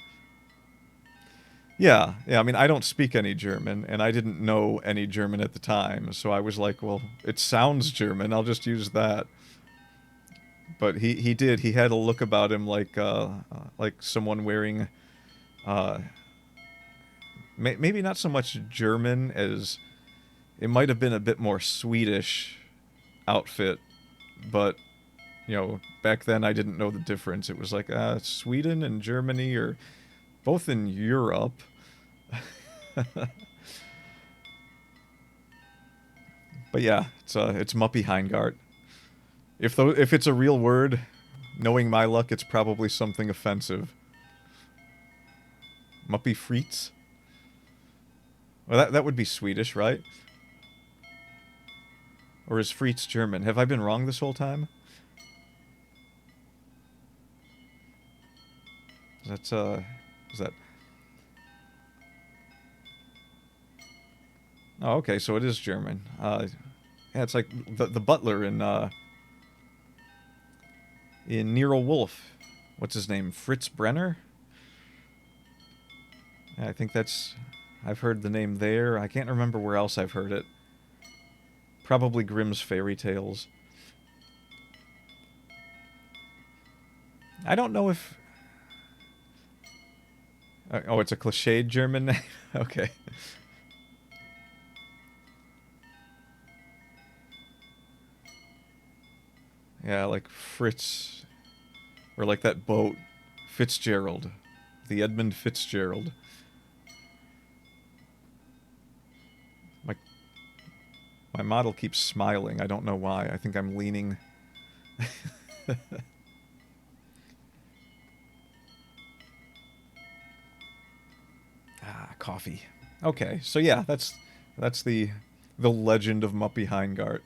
Yeah, I mean, I don't speak any German, and I didn't know any German at the time, so I was like, well, it sounds German, I'll just use that. But he did. He had a look about him like someone wearing... maybe not so much German as it might have been a bit more Swedish outfit, but back then I didn't know the difference. It was like Sweden and Germany are both in Europe. But yeah, it's Muppy Heingart. If it's a real word, knowing my luck, it's probably something offensive. Muppy Fritz? Well, that would be Swedish, right? Or is Fritz German? Have I been wrong this whole time? Is that... Oh, okay, so it is German. Yeah, it's like the butler in Nero Wolf. What's his name? Fritz Brenner? Yeah, I think that's... I've heard the name there. I can't remember where else I've heard it. Probably Grimm's Fairy Tales. I don't know if... oh, it's a cliched German name? Okay. Yeah, like Fritz. Or like that boat. Fitzgerald. The Edmund Fitzgerald. My model keeps smiling. I don't know why. I think I'm leaning... coffee. Okay, so yeah, that's the legend of Muppy Heingart.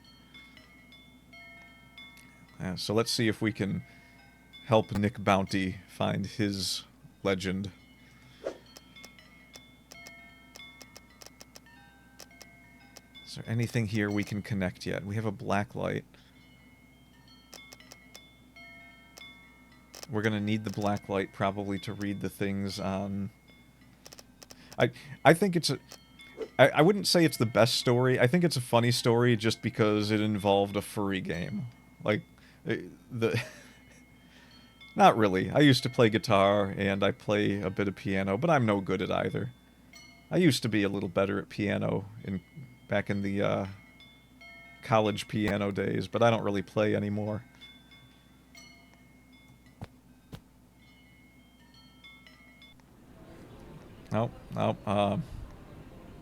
So let's see if we can help Nick Bounty find his legend. Is there anything here we can connect yet? We have a black light. We're gonna need the black light probably to read the things on... I think it's a... I wouldn't say it's the best story. I think it's a funny story just because it involved a furry game. Like, the... Not really. I used to play guitar, and I play a bit of piano, but I'm no good at either. I used to be a little better at piano back in the college piano days, but I don't really play anymore. Nope, nope.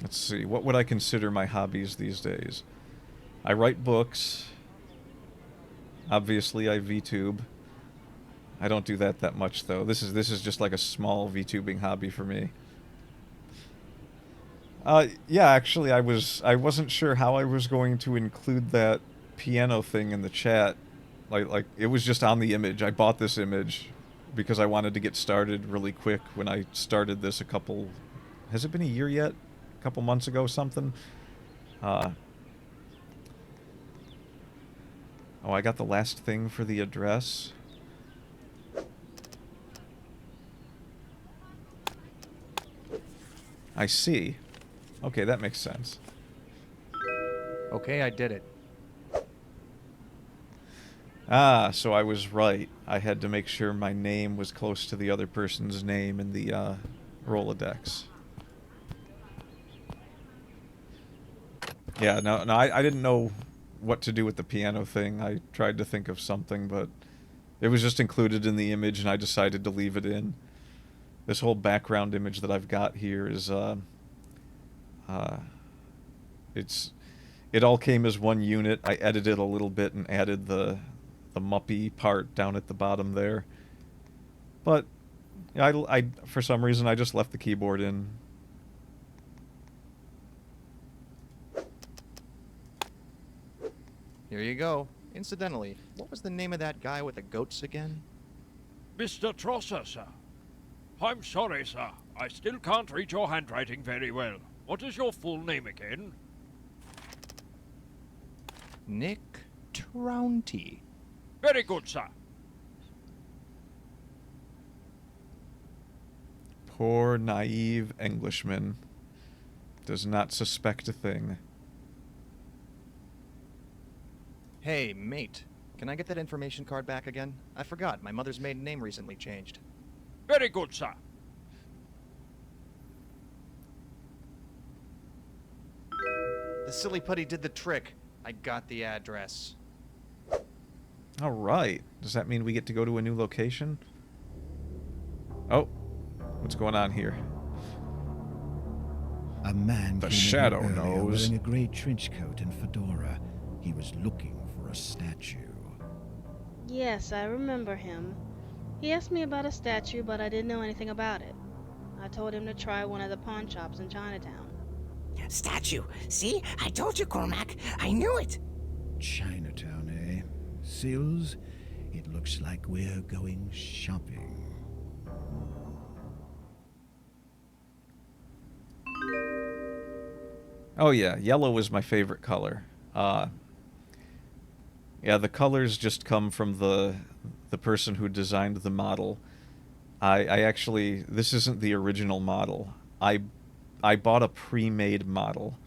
Let's see. What would I consider my hobbies these days? I write books. Obviously, I VTube. I don't do that much, though. This is just like a small VTubing hobby for me. Yeah, actually, I wasn't sure how I was going to include that piano thing in the chat. Like it was just on the image. I bought this image because I wanted to get started really quick when I started this a couple... Has it been a year yet? A couple months ago, something? Oh, I got the last thing for the address. I see. Okay, that makes sense. Okay, I did it. Ah, so I was right. I had to make sure my name was close to the other person's name in the Rolodex. Yeah, no, I didn't know what to do with the piano thing. I tried to think of something, but it was just included in the image, and I decided to leave it in. This whole background image that I've got here is, it all came as one unit. I edited a little bit and added the Muppy part down at the bottom there. But I for some reason, I just left the keyboard in. Here you go. Incidentally, what was the name of that guy with the goats again? Mr. Trosser, sir. I'm sorry, sir. I still can't read your handwriting very well. What is your full name again? Nick Trounty. Very good, sir. Poor, naive Englishman. Does not suspect a thing. Hey, mate. Can I get that information card back again? I forgot. My mother's maiden name recently changed. Very good, sir. The silly putty did the trick. I got the address. Alright. Does that mean we get to go to a new location? Oh. What's going on here? A man the came shadow in here earlier knows. wearing a grey trench coat and fedora. He was looking for a statue. Yes, I remember him. He asked me about a statue, but I didn't know anything about it. I told him to try one of the pawn shops in Chinatown. Statue. See? I told you, Cormac. I knew it. Chinatown, eh? Seals? It looks like we're going shopping. Oh yeah, yellow is my favorite color. Yeah, the colors just come from the person who designed the model. I actually, this isn't the original model. I bought a pre-made model.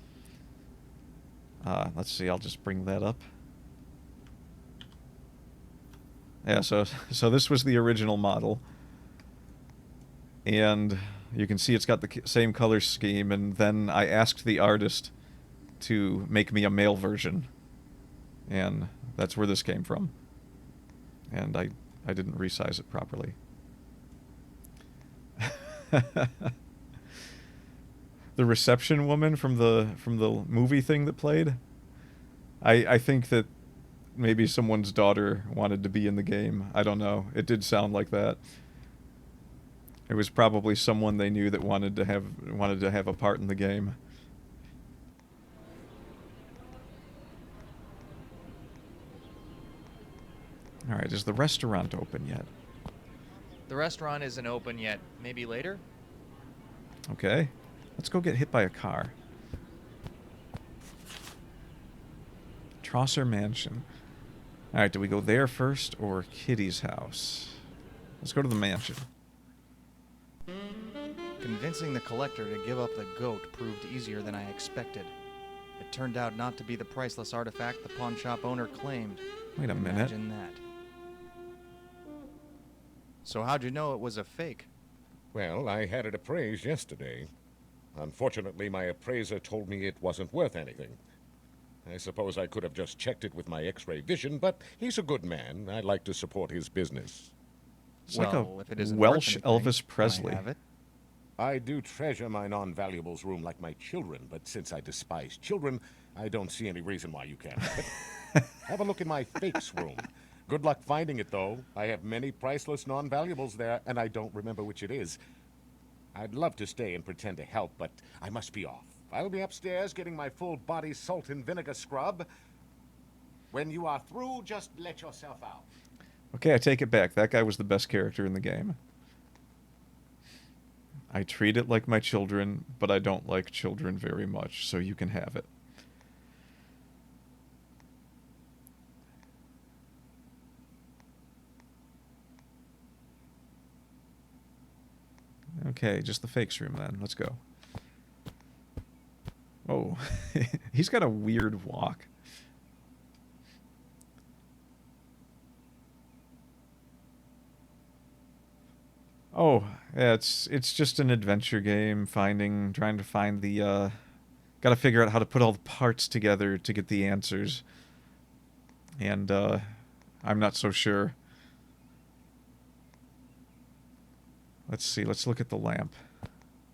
Let's see, I'll just bring that up. Yeah, so this was the original model. And you can see it's got the same color scheme, and then I asked the artist to make me a male version. And that's where this came from. And I didn't resize it properly. The reception woman from the movie thing that played, I think that maybe someone's daughter wanted to be in the game. I don't know. It did sound like that. It was probably someone they knew that wanted to have a part in the game. All right, is the restaurant open yet? The restaurant isn't open yet. Maybe later? Okay. Let's go get hit by a car. Trosser Mansion. Alright, do we go there first or Kitty's house? Let's go to the mansion. Convincing the collector to give up the goat proved easier than I expected. It turned out not to be the priceless artifact the pawn shop owner claimed. Wait a minute. Imagine that. So how'd you know it was a fake? Well, I had it appraised yesterday. Unfortunately, my appraiser told me it wasn't worth anything. I suppose I could have just checked it with my X-ray vision, but he's a good man. I'd like to support his business. It's like a Welsh Elvis Presley. I do treasure my non-valuables room like my children, but since I despise children, I don't see any reason why you can't have it. Have a look in my fakes room. Good luck finding it, though. I have many priceless non-valuables there, and I don't remember which it is. I'd love to stay and pretend to help, but I must be off. I'll be upstairs getting my full-body salt and vinegar scrub. When you are through, just let yourself out. Okay, I take it back. That guy was the best character in the game. I treat it like my children, but I don't like children very much, so you can have it. Okay, just the fakes room then. Let's go. Oh, he's got a weird walk. Oh, yeah, it's just an adventure game, trying to find the, gotta figure out how to put all the parts together to get the answers. And, I'm not so sure. Let's see, let's look at the lamp.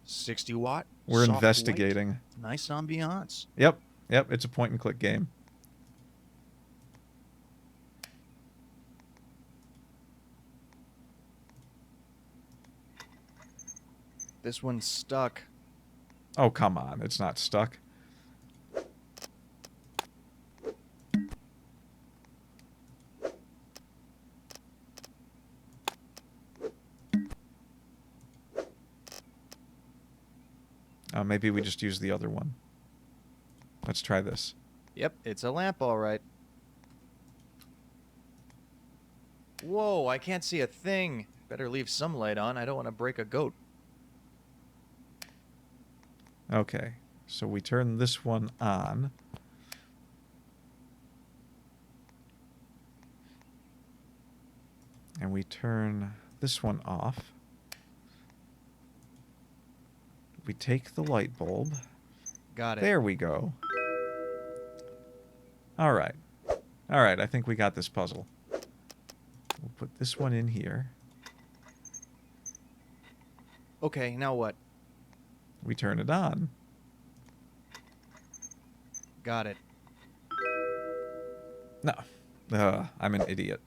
60 watt? We're soft investigating. light, nice ambiance. Yep, it's a point-and-click game. This one's stuck. Oh, come on, it's not stuck. Maybe we just use the other one. Let's try this. Yep, it's a lamp, all right. Whoa, I can't see a thing. Better leave some light on. I don't want to break a goat. Okay, so we turn this one on. And we turn this one off. We take the light bulb. Got it. There we go. All right. All right, I think we got this puzzle. We'll put this one in here. Okay, now what? We turn it on. Got it. No. I'm an idiot.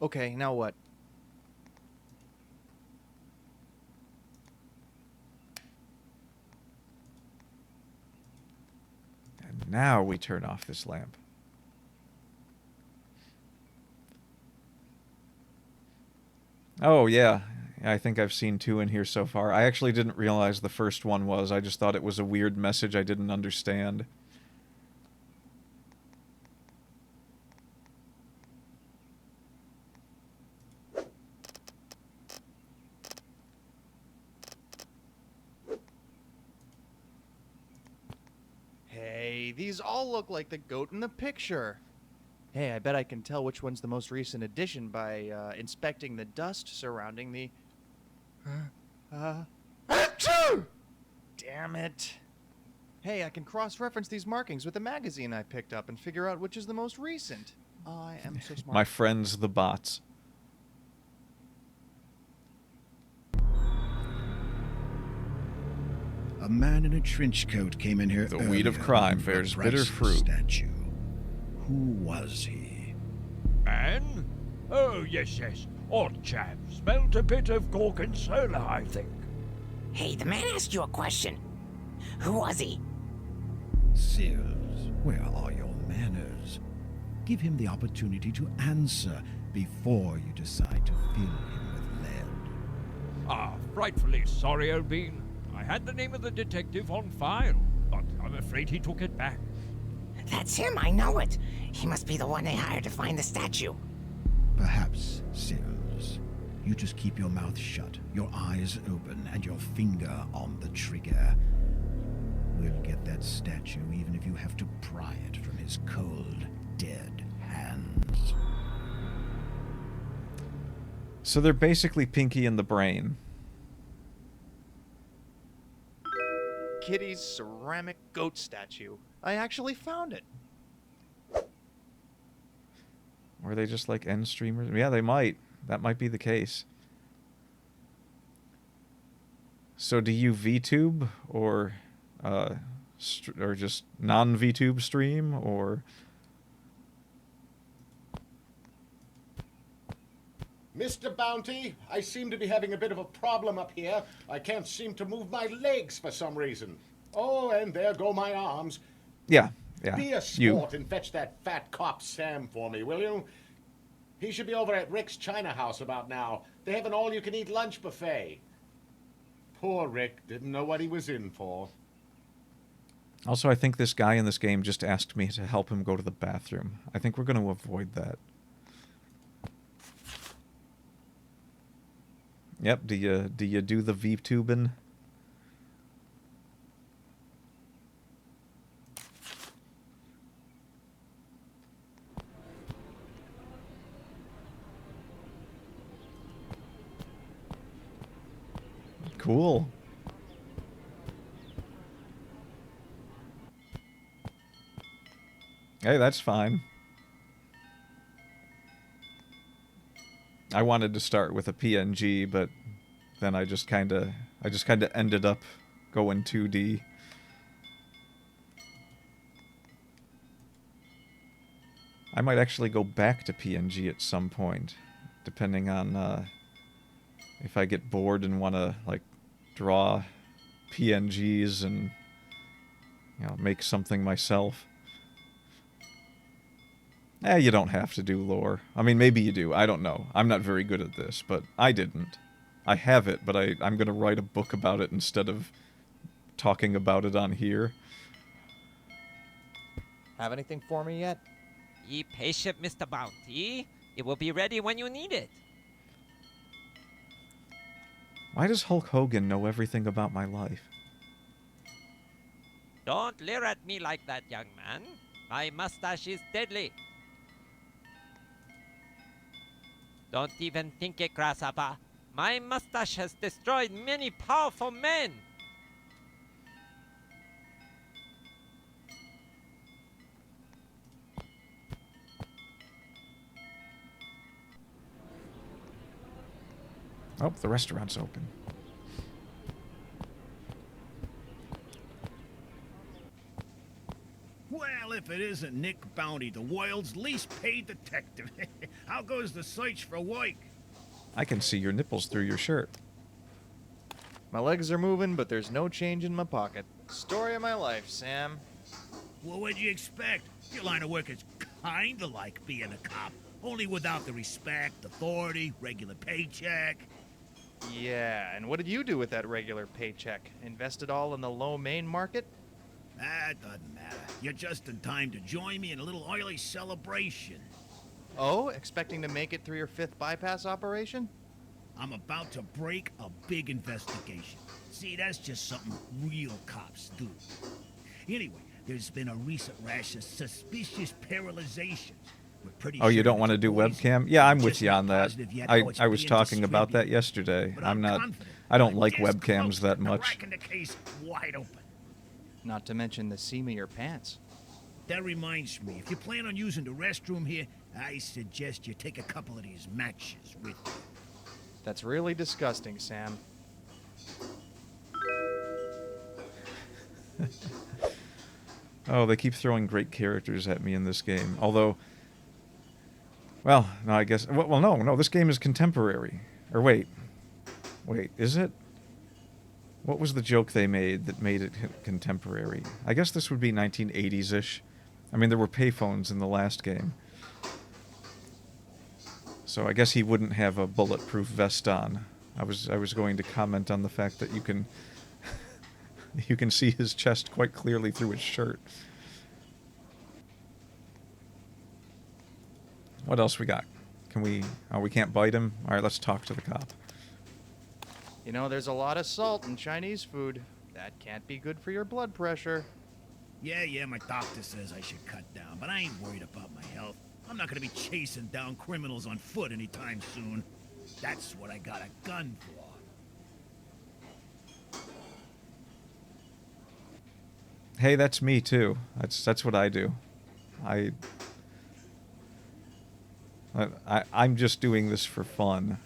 Okay, now what? And now we turn off this lamp. Oh, yeah. I think I've seen 2 in here so far. I actually didn't realize the first one was. I just thought it was a weird message I didn't understand. Hey, these all look like the goat in the picture. Hey, I bet I can tell which one's the most recent addition by inspecting the dust surrounding the... Achoo! Damn it. Hey, I can cross-reference these markings with the magazine I picked up and figure out which is the most recent. I am so smart. My friends, the bots. A man in a trench coat came in here. The weed of crime bears bitter fruit. Statue. Who was he? Man? Oh, yes, yes. Odd chap. Smelt a bit of Gorgonzola, I think. Hey, the man asked you a question. Who was he? Seals, where are your manners? Give him the opportunity to answer before you decide to fill him with lead. Ah, frightfully sorry, old bean. I had the name of the detective on file, but I'm afraid he took it back. That's him, I know it. He must be the one they hired to find the statue. Perhaps, Seals. You just keep your mouth shut, your eyes open, and your finger on the trigger. We'll get that statue even if you have to pry it from his cold, dead hands. So they're basically Pinky and the Brain. Kitty's ceramic goat statue. I actually found it. Were they just like end streamers? Yeah, they might. That might be the case. So do you VTube or just non-VTube stream or? Mr. Bounty, I seem to be having a bit of a problem up here. I can't seem to move my legs for some reason. Oh, and there go my arms. Yeah. Be a sport and fetch that fat cop Sam for me, will you? He should be over at Rick's China House about now. They have an all-you-can-eat lunch buffet. Poor Rick didn't know what he was in for. Also, I think this guy in this game just asked me to help him go to the bathroom. I think we're going to avoid that. Yep, do you do the VTubing? Cool. Hey, that's fine. I wanted to start with a PNG, but then I just kind of ended up going 2D. I might actually go back to PNG at some point, depending on if I get bored and want to like draw PNGs and make something myself. You don't have to do lore. I mean, maybe you do. I don't know. I'm not very good at this, but I didn't. I have it, but I'm going to write a book about it instead of talking about it on here. Have anything for me yet? Be patient, Mr. Bounty. It will be ready when you need it. Why does Hulk Hogan know everything about my life? Don't leer at me like that, young man. My mustache is deadly. Don't even think it, Grasshopper. My mustache has destroyed many powerful men. Oh, the restaurant's open. Well, if it isn't Nick Bounty, the world's least paid detective. How goes the search for Wyke? I can see your nipples through your shirt. My legs are moving, but there's no change in my pocket. Story of my life, Sam. Well, what'd you expect? Your line of work is kinda like being a cop, only without the respect, authority, regular paycheck. Yeah, and what did you do with that regular paycheck? Invest it all in the low main market? That doesn't matter. You're just in time to join me in a little oily celebration. Oh, expecting to make it through your 5th bypass operation? I'm about to break a big investigation. See, that's just something real cops do. Anyway, There's been a recent rash of suspicious paralyzations. We're pretty Oh, you sure don't want to it's do poison. webcam? Yeah, I'm with Just you not on that. positive yet how it's I was being talking about that distributed. yesterday. But I'm not. confident I don't my like desk webcams closed that and much. cracking the case wide open. Not to mention the seam of your pants. That reminds me, if you plan on using the restroom here, I suggest you take a couple of these matches with you. That's really disgusting, Sam. Oh, they keep throwing great characters at me in this game. Although, well, no, I guess. Well, no, this game is contemporary. Or wait, is it? What was the joke they made that made it contemporary? I guess this would be 1980s-ish. I mean, there were payphones in the last game. So I guess he wouldn't have a bulletproof vest on. I was going to comment on the fact that you can you can see his chest quite clearly through his shirt. What else we got? Can we... Oh, we can't bite him? Alright, let's talk to the cop. You know, there's a lot of salt in Chinese food. That can't be good for your blood pressure. Yeah, my doctor says I should cut down, but I ain't worried about my health. I'm not gonna be chasing down criminals on foot anytime soon. That's what I got a gun for. Hey, that's me too. That's what I do. I'm just doing this for fun.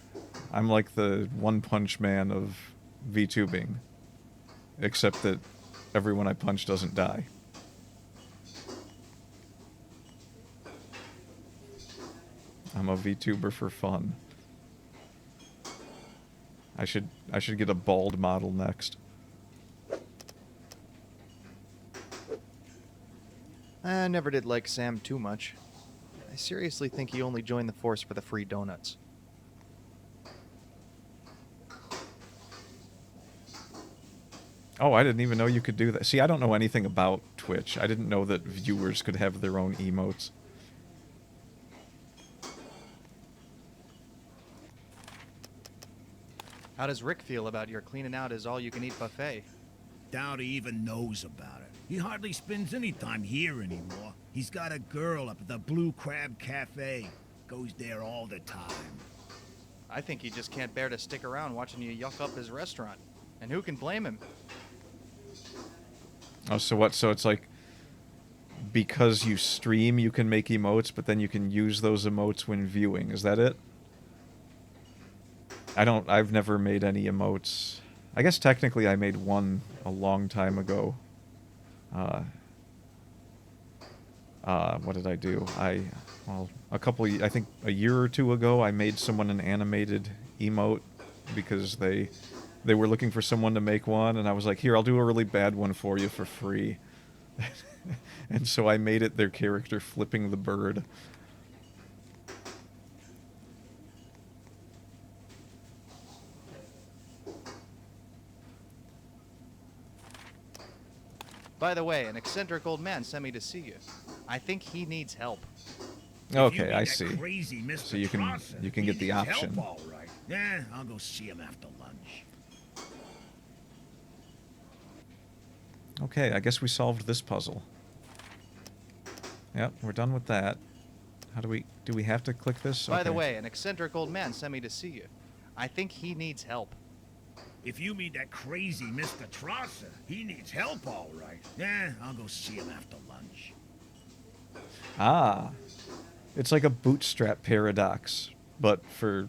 I'm like the One Punch Man of VTubing. Except that everyone I punch doesn't die. I'm a VTuber for fun. I should get a bald model next. I never did like Sam too much. I seriously think he only joined the force for the free donuts. Oh, I didn't even know you could do that. See, I don't know anything about Twitch. I didn't know that viewers could have their own emotes. How does Rick feel about your cleaning out his all-you-can-eat buffet? Doubt he even knows about it. He hardly spends any time here anymore. He's got a girl up at the Blue Crab Cafe. Goes there all the time. I think he just can't bear to stick around watching you yuck up his restaurant. And who can blame him? Oh, so what? So it's like, because you stream, you can make emotes, but then you can use those emotes when viewing. Is that it? I've never made any emotes. I guess technically I made one a long time ago. What did I do? I think a year or two ago, I made someone an animated emote because they were looking for someone to make one, and I was like, here, I'll do a really bad one for you for free. And so I made it their character flipping the bird. By the way, an eccentric old man sent me to see you. I think he needs help. Okay, I see. Crazy Mr. So you can Trosser, get the he needs option. Help, all right. Yeah, I'll go see him after lunch. Okay, I guess we solved this puzzle. Yep, we're done with that. How do we have to click this? By the Okay. way, an eccentric old man sent me to see you. I think he needs help. If you mean that crazy Mr. Trosser, he needs help, all right. Yeah, I'll go see him after lunch. Ah, it's like a bootstrap paradox, but for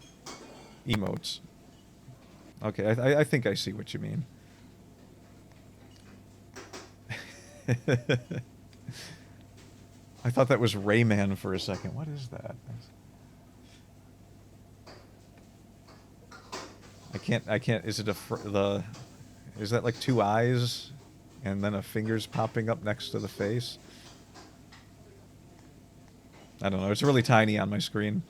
emotes. Okay, I think I see what you mean. I thought that was Rayman for a second. What is that? I can't. Is it is that like two eyes, and then a finger's popping up next to the face? I don't know. It's really tiny on my screen.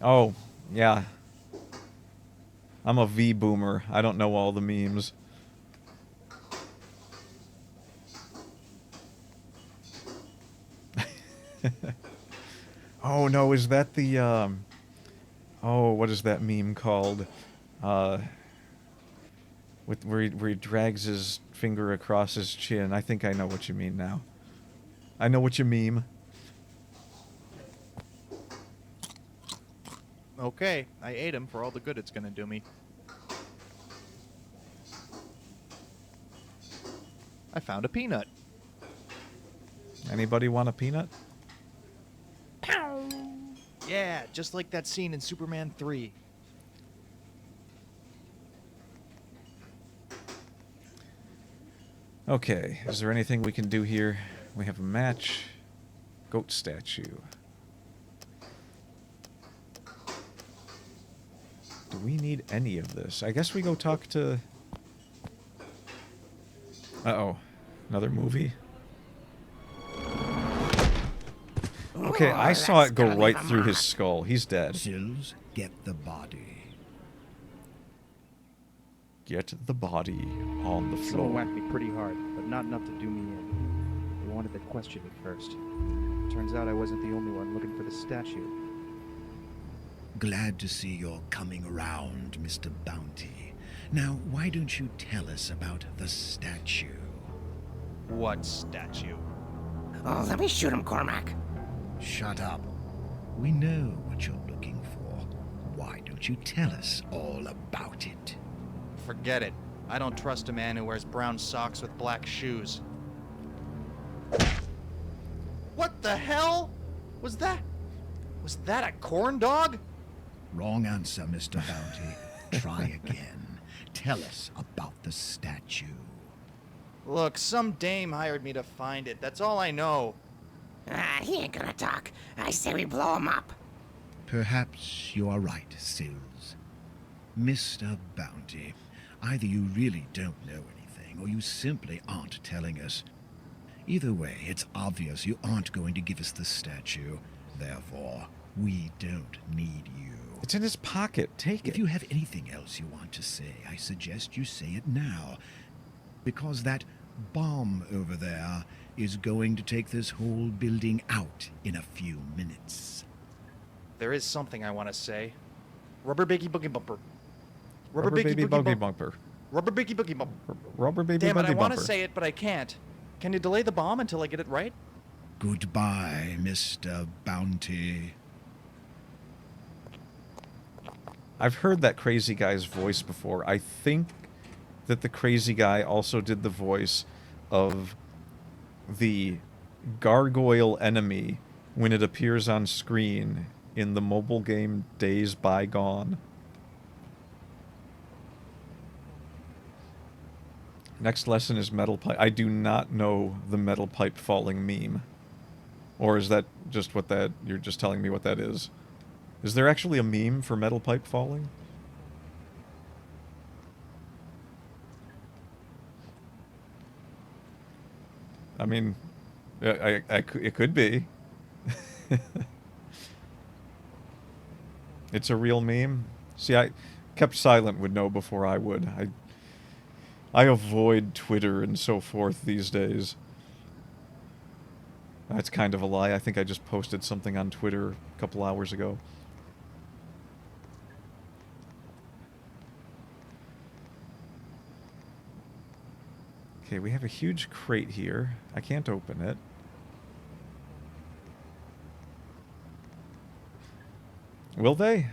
Oh, yeah. I'm a V-boomer. I don't know all the memes. Oh no, is that the Oh, what is that meme called? Where he drags his finger across his chin. I think I know what you mean now. I know what you meme. Okay, I ate him for all the good it's gonna do me. I found a peanut. Anybody want a peanut? Yeah, just like that scene in Superman 3. Okay, is there anything we can do here? We have a match. Goat statue. Do we need any of this? I guess we go talk to... Uh-oh. Another movie? Okay, I saw it go right through his skull. He's dead. Sills, get the body. Get the body on the floor. Someone whacked me pretty hard, but not enough to do me in. They wanted to question me first. Turns out I wasn't the only one looking for the statue. Glad to see you're coming around, Mr. Bounty. Now, why don't you tell us about the statue? What statue? Oh, let me shoot him, Cormac. Shut up. We know what you're looking for. Why don't you tell us all about it? Forget it. I don't trust a man who wears brown socks with black shoes. What the hell? Was that a corn dog? Wrong answer, Mr. Bounty. Try again. Tell us about the statue. Look, some dame hired me to find it. That's all I know. He ain't gonna talk. I say we blow him up. Perhaps you are right, Sills. Mr. Bounty, either you really don't know anything, or you simply aren't telling us. Either way, it's obvious you aren't going to give us the statue. Therefore, we don't need you. It's in his pocket. Take it. If you have anything else you want to say, I suggest you say it now. Because that bomb over there is going to take this whole building out in a few minutes. There is something I want to say. Rubber baby boogie bumper. Rubber baby buggy bumper. Rubber baby boogie bumper. Rubber baby Damn it, buggy I bumper. want to say it, but I can't. Can you delay the bomb until I get it right? Goodbye, Mr. Bounty. I've heard that crazy guy's voice before. I think that the crazy guy also did the voice of the gargoyle enemy when it appears on screen in the mobile game Days Bygone. Next lesson is metal pipe. I do not know the metal pipe falling meme. Or is that just what that... You're just telling me what that is? Is there actually a meme for metal pipe falling? I mean, it could be. It's a real meme. See, I kept silent would know before I would. I avoid Twitter and so forth these days. That's kind of a lie. I think I just posted something on Twitter a couple hours ago. Okay, we have a huge crate here. I can't open it. Will they?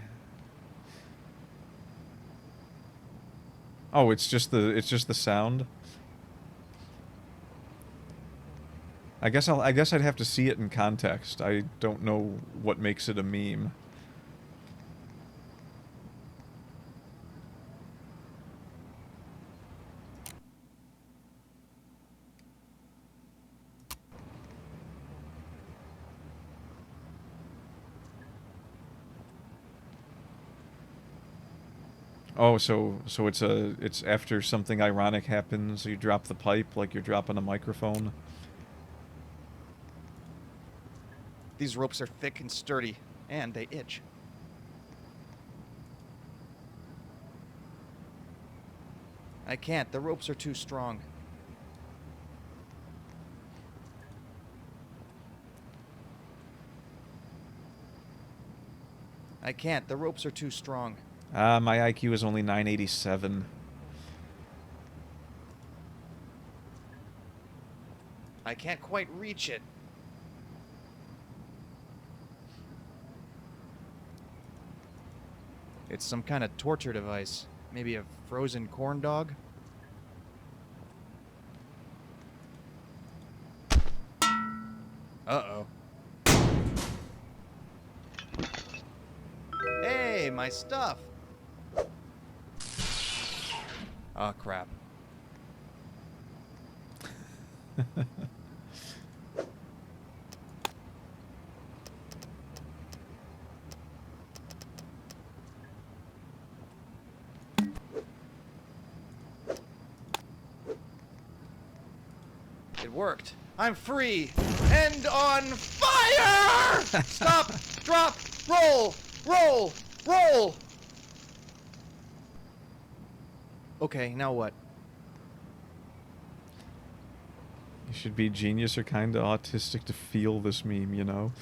Oh, it's just the sound. I guess I'd have to see it in context. I don't know what makes it a meme. Oh, so it's after something ironic happens, you drop the pipe like you're dropping a microphone. These ropes are thick and sturdy, and they itch. I can't. The ropes are too strong. I can't. The ropes are too strong. My IQ is only 987. I can't quite reach it. It's some kind of torture device. Maybe a frozen corn dog? Uh-oh. Hey, my stuff! Oh, crap. It worked. I'm free and on fire! Stop! Drop! Roll! Roll! Roll! Okay, now what? You should be genius or kinda autistic to feel this meme, you know?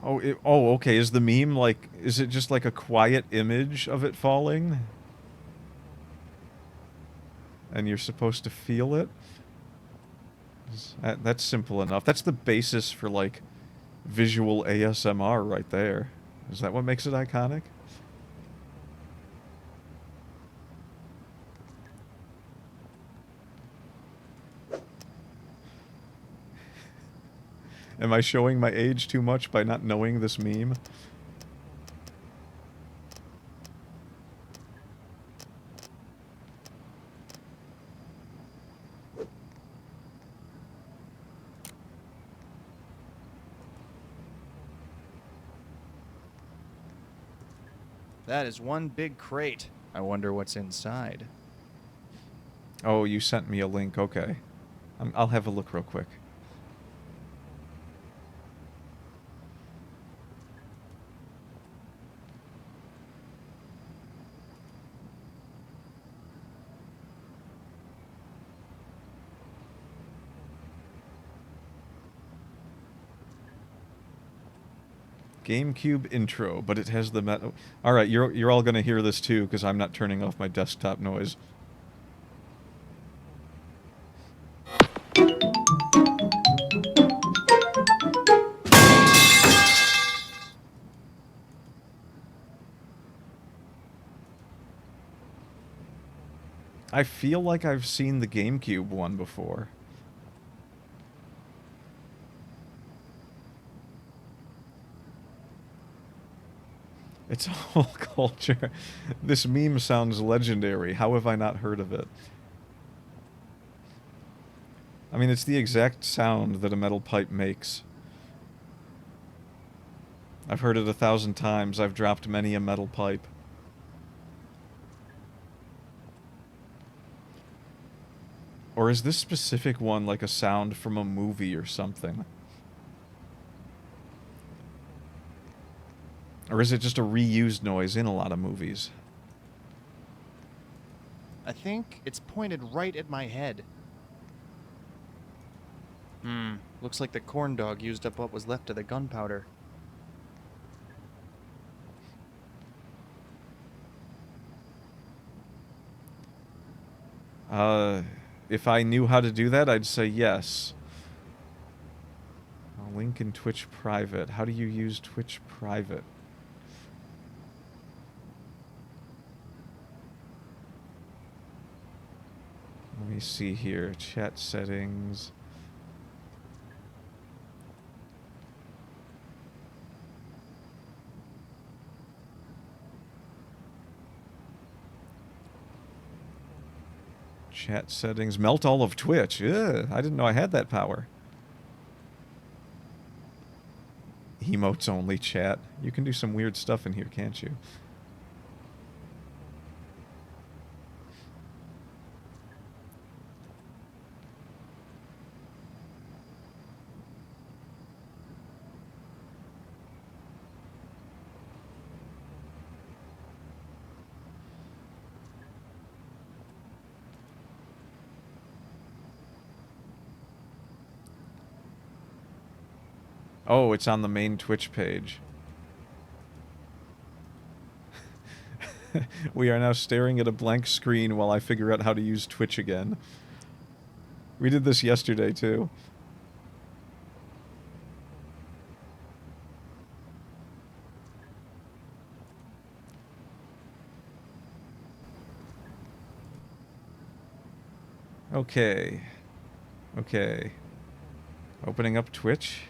Oh, okay. Is the meme like... Is it just like a quiet image of it falling? And you're supposed to feel it? That's simple enough. That's the basis for, like, visual ASMR right there. Is that what makes it iconic? Am I showing my age too much by not knowing this meme? That is one big crate. I wonder what's inside. Oh, you sent me a link. Okay. I'll have a look real quick. GameCube intro, but it has the metal. All right, you're all gonna hear this too because I'm not turning off my desktop noise. I feel like I've seen the GameCube one before. It's a whole culture. This meme sounds legendary. How have I not heard of it? I mean, it's the exact sound that a metal pipe makes. I've heard it 1,000 times. I've dropped many a metal pipe. Or is this specific one like a sound from a movie or something? Or is it just a reused noise in a lot of movies? I think it's pointed right at my head. Looks like the corn dog used up what was left of the gunpowder. If I knew how to do that, I'd say yes. A link in Twitch private. How do you use Twitch private? Let me see here. Chat settings. Chat settings. Melt all of Twitch. Ugh, I didn't know I had that power. Emotes only chat. You can do some weird stuff in here, can't you? Oh, it's on the main Twitch page. We are now staring at a blank screen while I figure out how to use Twitch again. We did this yesterday, too. Okay. Okay. Opening up Twitch.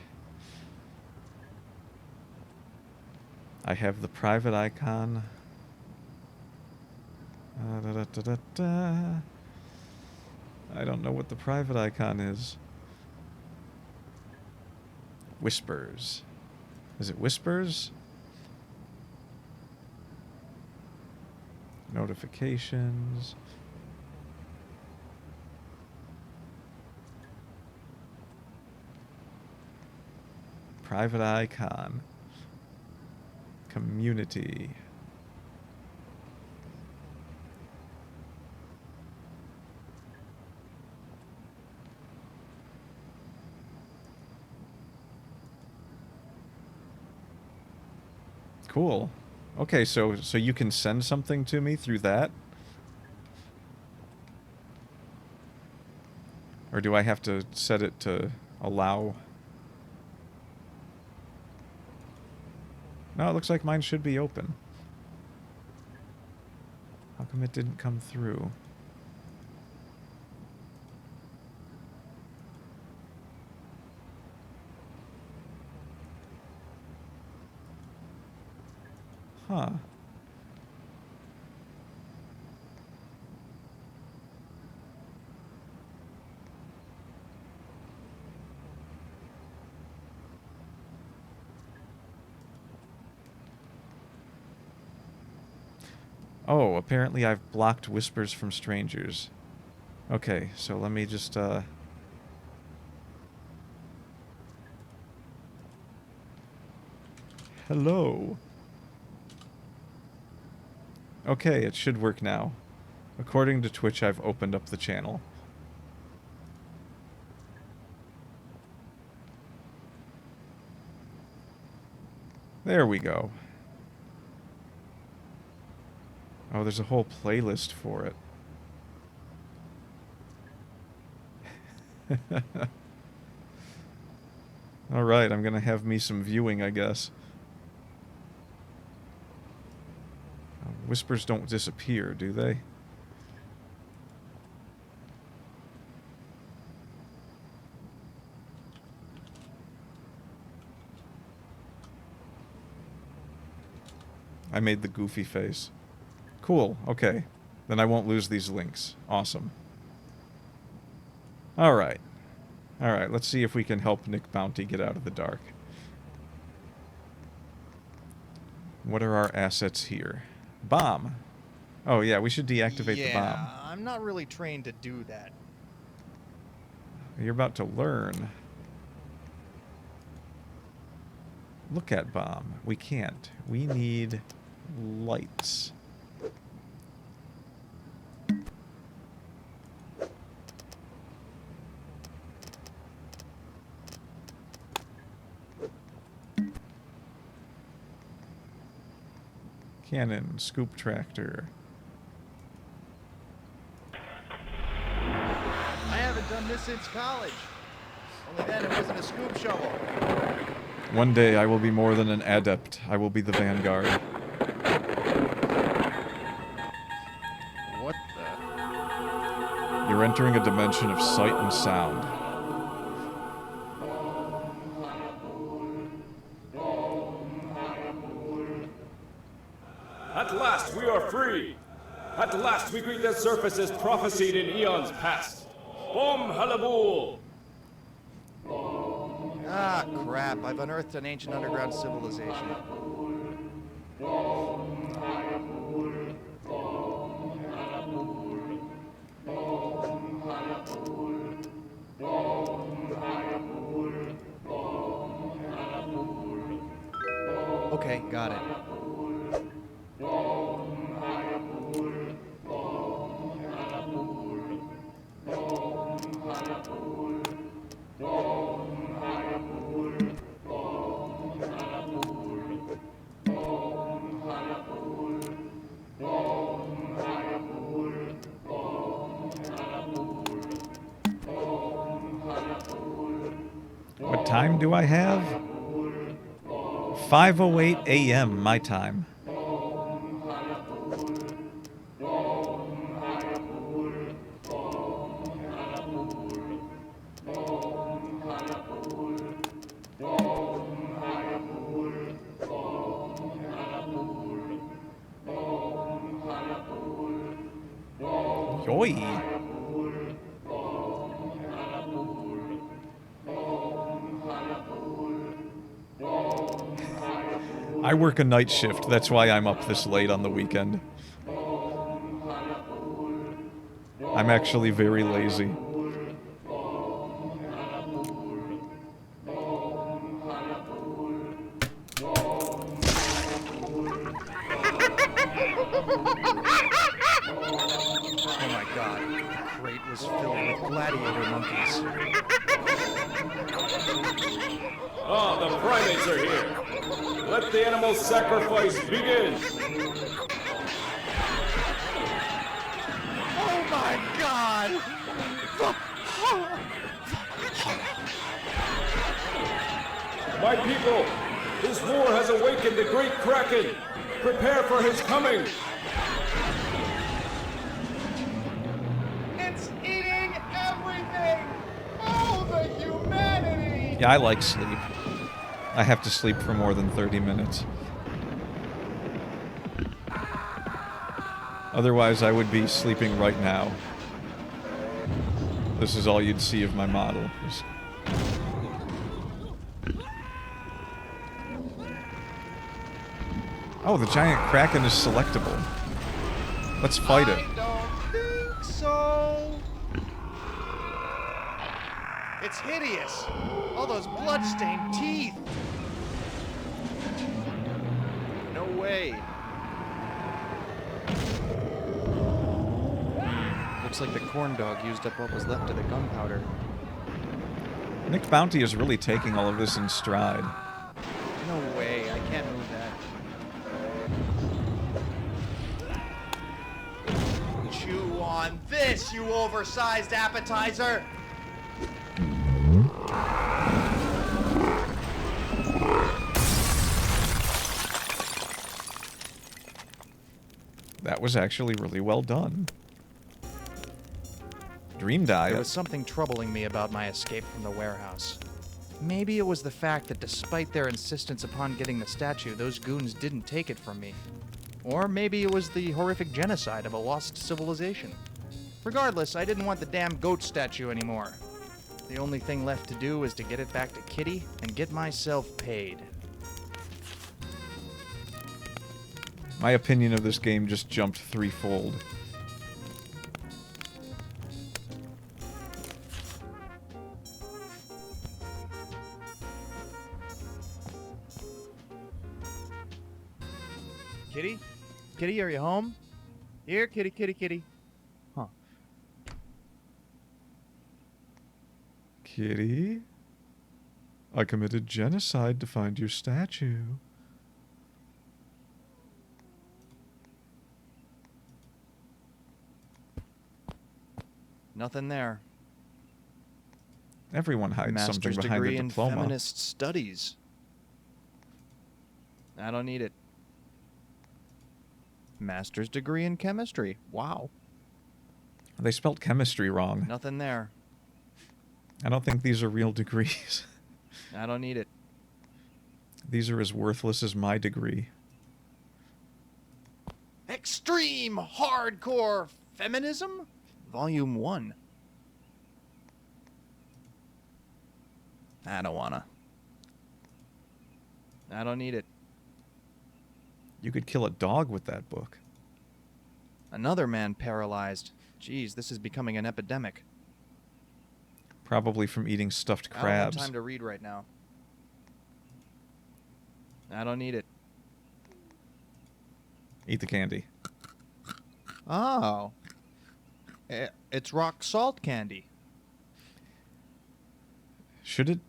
I have the private icon. I don't know what the private icon is. Whispers. Is it Whispers? Notifications. Private icon. Community. Cool. Okay, so you can send something to me through that? Or do I have to set it to allow? No, it looks like mine should be open. How come it didn't come through? Huh. Oh, apparently I've blocked whispers from strangers. Okay, so let me just, Hello. Okay, it should work now. According to Twitch, I've opened up the channel. There we go. Oh, there's a whole playlist for it. Alright, I'm gonna have me some viewing, I guess. Whispers don't disappear, do they? I made the goofy face. Cool, okay. Then I won't lose these links. Awesome. Alright. Alright, let's see if we can help Nick Bounty get out of the dark. What are our assets here? Bomb. Oh yeah, we should deactivate the bomb. Yeah, I'm not really trained to do that. You're about to learn. Look at bomb. We can't. We need lights. Cannon, scoop tractor. I haven't done this since college. Only then it wasn't a scoop shovel. One day I will be more than an adept. I will be the vanguard. What the? You're entering a dimension of sight and sound. At last we are free! At last we greet the surfaces prophesied in eons past! Bom Halabool! Ah, crap. I've unearthed an ancient underground civilization. Okay, got it. time do I have? 5:08 a.m. my time. Yoy. I work a night shift, that's why I'm up this late on the weekend. I'm actually very lazy. Oh my god, the crate was filled with gladiator monkeys. Ah, the primates are here. Let the animal sacrifice begin. Oh my god! My people, this war has awakened the great Kraken. Prepare for his coming. It's eating everything! Oh, the humanity! Yeah, I like sleep. I have to sleep for more than 30 minutes. Otherwise, I would be sleeping right now. This is all you'd see of my model. Oh, the giant Kraken is selectable. Let's fight it. I don't think so. It's hideous. All those blood-stained teeth. No way. Looks like the corn dog used up what was left of the gunpowder. Nick Bounty is really taking all of this in stride. No way. I can't move that. Chew on this, you oversized appetizer! That was actually really well done. Dream diet. There was something troubling me about my escape from the warehouse. Maybe it was the fact that despite their insistence upon getting the statue, those goons didn't take it from me. Or maybe it was the horrific genocide of a lost civilization. Regardless, I didn't want the damn goat statue anymore. The only thing left to do was to get it back to Kitty and get myself paid. My opinion of this game just jumped threefold. Kitty? Kitty, are you home? Here, kitty, kitty, kitty. Huh. Kitty? I committed genocide to find your statue. Nothing there. Everyone hides Master's something behind degree a in diploma. feminist studies. I don't need it. Master's degree in chemistry. Wow. They spelled chemistry wrong. Nothing there. I don't think these are real degrees. I don't need it. These are as worthless as my degree. Extreme Hardcore Feminism? Volume 1. I don't wanna. I don't need it. You could kill a dog with that book. Another man paralyzed. Jeez, this is becoming an epidemic. Probably from eating stuffed I don't have crabs. time to read right now. I don't need it. Eat the candy. Oh. It's rock salt candy. Shouldn't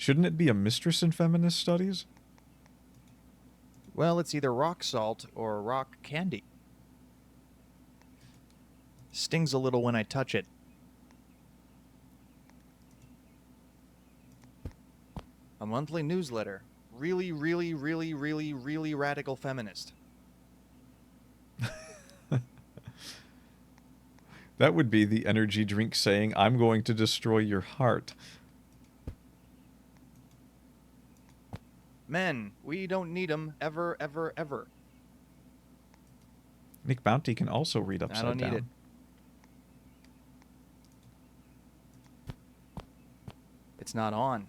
it be a mistress in feminist studies? Well, it's either rock salt or rock candy. Stings a little when I touch it. A monthly newsletter. Really, really, really, really, really radical feminist. That would be the energy drink saying, "I'm going to destroy your heart." Men, we don't need 'em ever, ever, ever. Nick Bounty can also read upside I don't down. need it. It's not on.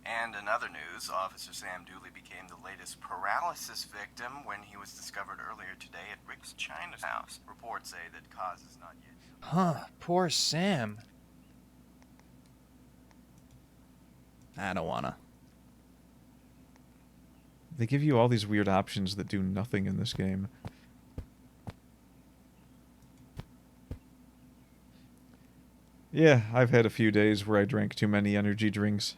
And in other news, Officer Sam Dooley became the latest paralysis victim when he was discovered earlier today at Rick's China house. Reports say that cause is not yet. Huh, poor Sam. I don't wanna. They give you all these weird options that do nothing in this game. Yeah, I've had a few days where I drank too many energy drinks.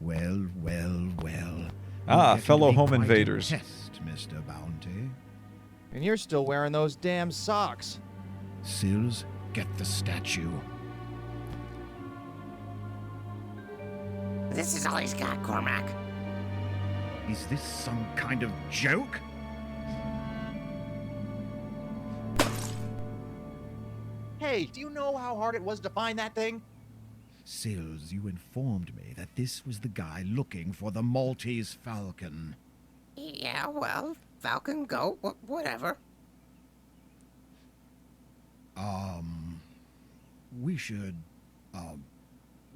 Well, well, well. Ah, You fellow definitely home quite a invaders. Test, Mr. Bounty. And you're still wearing those damn socks. Sills, get the statue. This is all he's got, Cormac. Is this some kind of joke? Hey, do you know how hard it was to find that thing? Sills, you informed me that this was the guy looking for the Maltese Falcon. Yeah, well, Falcon, go, whatever. We should,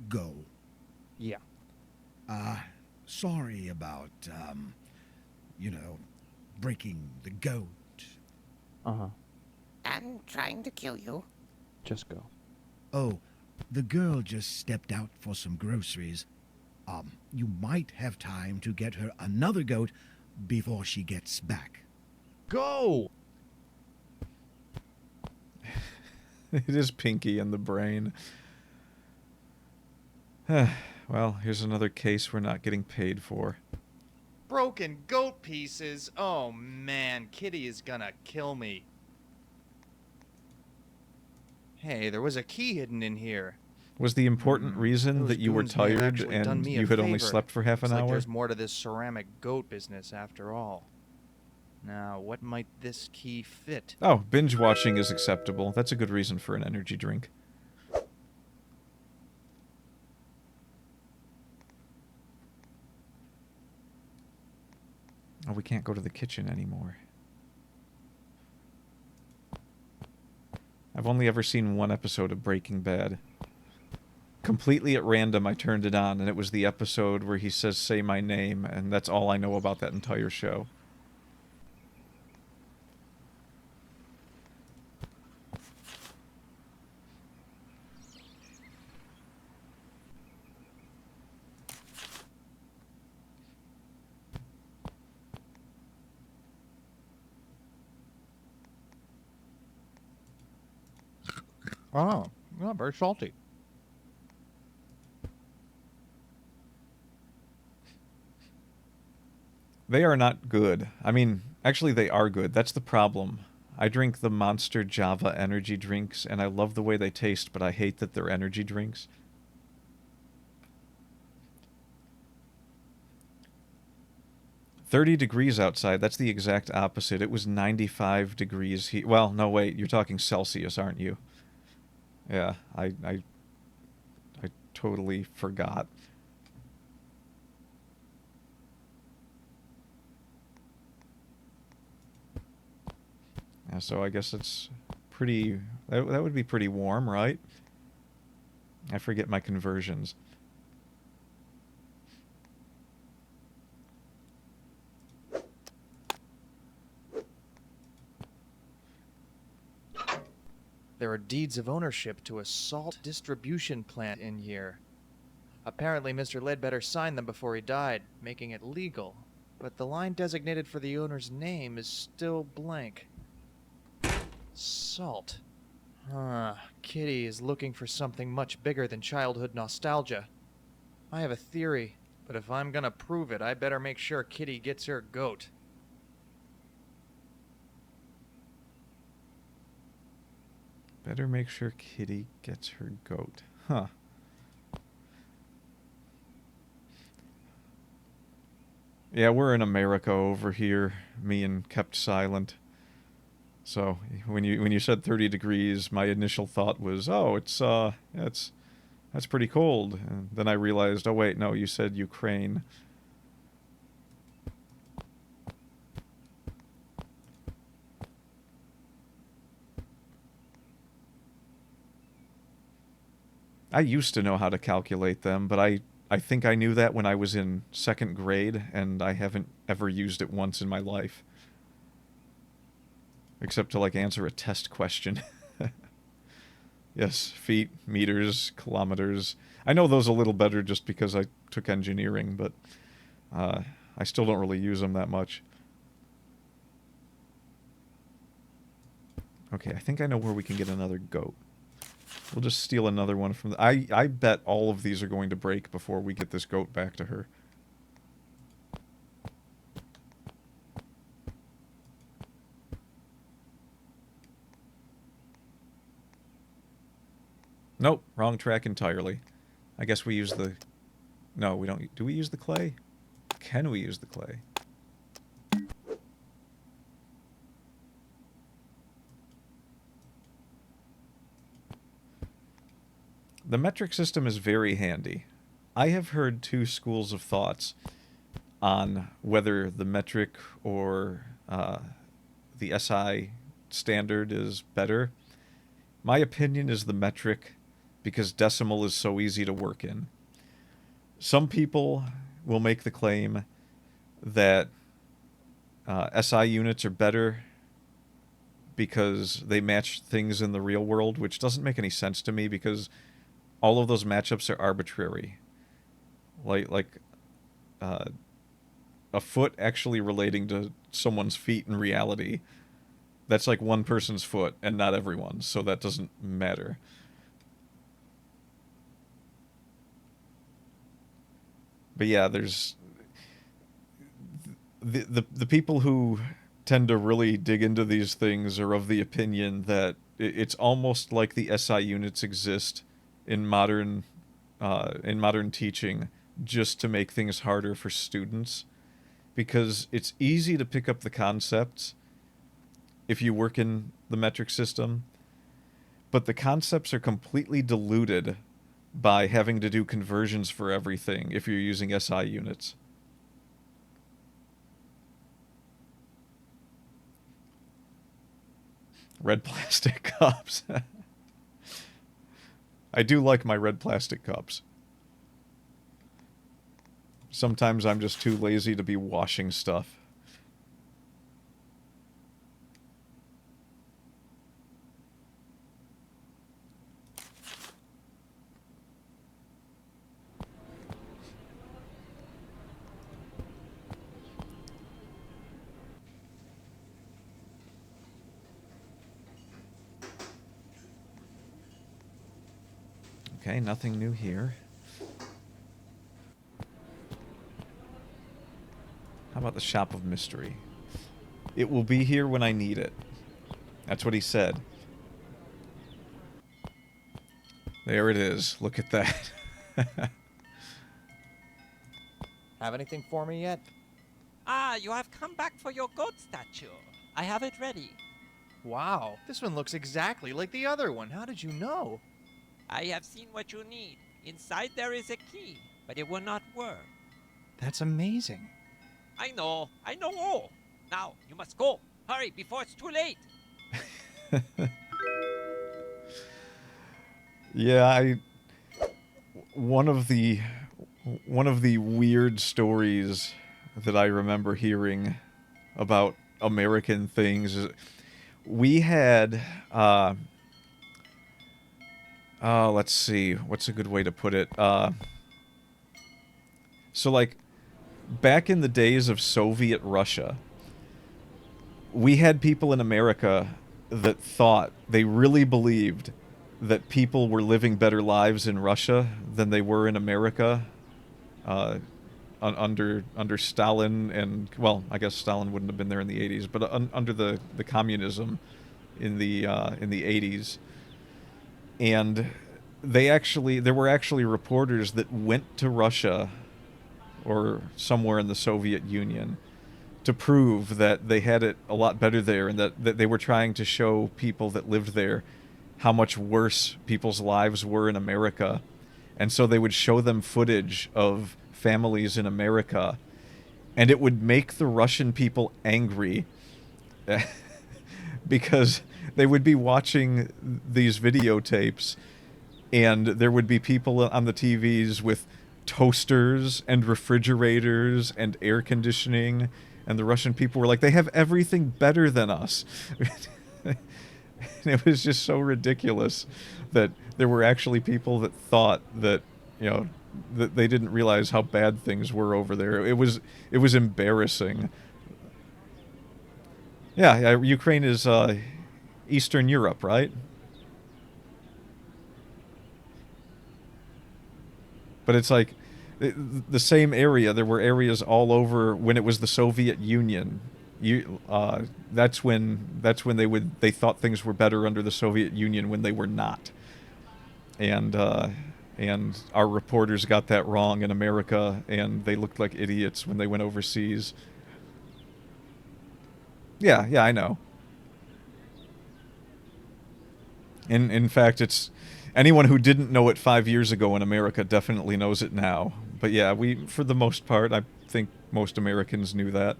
go. Yeah. Sorry about, you know, breaking the goat. Uh-huh. And trying to kill you. Just go. Oh, the girl just stepped out for some groceries. You might have time to get her another goat before she gets back. Go! It is Pinky in the brain. Well, here's another case we're not getting paid for. Broken goat pieces. Oh man, Kitty is gonna kill me. Hey, there was a key hidden in here. Was the important reason Those that you were goons may have tired actually done and me you a had only favor. slept for half an Looks like hour? there's more to this ceramic goat business after all. Now, what might this key fit? Oh, binge watching is acceptable. That's a good reason for an energy drink. Oh, we can't go to the kitchen anymore. I've only ever seen one episode of Breaking Bad. Completely at random, I turned it on, and it was the episode where he says, "Say my name," and that's all I know about that entire show. Oh, not very salty. They are not good. I mean, actually they are good. That's the problem. I drink the Monster Java energy drinks, and I love the way they taste, but I hate that they're energy drinks. $30 outside. That's the exact opposite. It was 95 degrees heat. Well, no, wait. You're talking Celsius, aren't you? Yeah, I totally forgot. Yeah, so I guess it's pretty... That would be pretty warm, right? I forget my conversions. There are deeds of ownership to a salt distribution plant in here. Apparently, Mr. Ledbetter signed them before he died, making it legal. But the line designated for the owner's name is still blank. Salt. Kitty is looking for something much bigger than childhood nostalgia. I have a theory, but if I'm gonna prove it, I better make sure Kitty gets her goat. Better make sure Kitty gets her goat. Huh. Yeah, we're in America over here. Me and Kept Silent. So when you said 30 degrees, my initial thought was, oh, that's pretty cold. And then I realized, oh wait, no, you said Ukraine. I used to know how to calculate them, but I think I knew that when I was in 2nd grade, and I haven't ever used it once in my life. Except to, like, answer a test question. Yes, feet, meters, kilometers. I know those a little better just because I took engineering, but I still don't really use them that much. Okay, I think I know where we can get another goat. We'll just steal another one from the... I bet all of these are going to break before we get this goat back to her. Nope, wrong track entirely. I guess we use the... No, we don't... Do we use the clay? Can we use the clay? The metric system is very handy. I have heard 2 schools of thoughts on whether the metric or the SI standard is better. My opinion is the metric, because decimal is so easy to work in. Some people will make the claim that SI units are better because they match things in the real world, which doesn't make any sense to me because all of those matchups are arbitrary. Like a foot actually relating to someone's feet in reality. That's like one person's foot and not everyone's, so that doesn't matter. But yeah, there's the people who tend to really dig into these things are of the opinion that it's almost like the SI units exist in modern teaching just to make things harder for students, because it's easy to pick up the concepts if you work in the metric system, but the concepts are completely diluted by having to do conversions for everything if you're using SI units. Red plastic cups. I do like my red plastic cups. Sometimes I'm just too lazy to be washing stuff. Okay, nothing new here. How about the Shop of Mystery? It will be here when I need it. That's what he said. There it is. Look at that. Have anything for me yet? Ah, you have come back for your goat statue. I have it ready. Wow, this one looks exactly like the other one. How did you know? I have seen what you need. Inside there is a key, but it will not work. That's amazing. I know all. Now, you must go. Hurry, before it's too late. Yeah, one of the weird stories that I remember hearing about American things is we had let's see, what's a good way to put it? So like back in the days of Soviet Russia, we had people in America that thought, they really believed that people were living better lives in Russia than they were in America under Stalin, and, well, I guess Stalin wouldn't have been there in the 80s, but under the communism in the 80s. And there were actually reporters that went to Russia or somewhere in the Soviet Union to prove that they had it a lot better there, and that they were trying to show people that lived there how much worse people's lives were in America. And so they would show them footage of families in America, and it would make the Russian people angry because they would be watching these videotapes, and there would be people on the TVs with toasters and refrigerators and air conditioning, and the Russian people were like, they have everything better than us. And it was just so ridiculous that there were actually people that thought that, you know, that they didn't realize how bad things were over there. It was embarrassing. Yeah, Ukraine is Eastern Europe, right? But it's like the same area. There were areas all over when it was the Soviet Union. That's when they thought things were better under the Soviet Union when they were not. And our reporters got that wrong in America, and they looked like idiots when they went overseas. Yeah, I know. In fact, it's anyone who didn't know it 5 years ago in America definitely knows it now. But yeah, for the most part, I think most Americans knew that.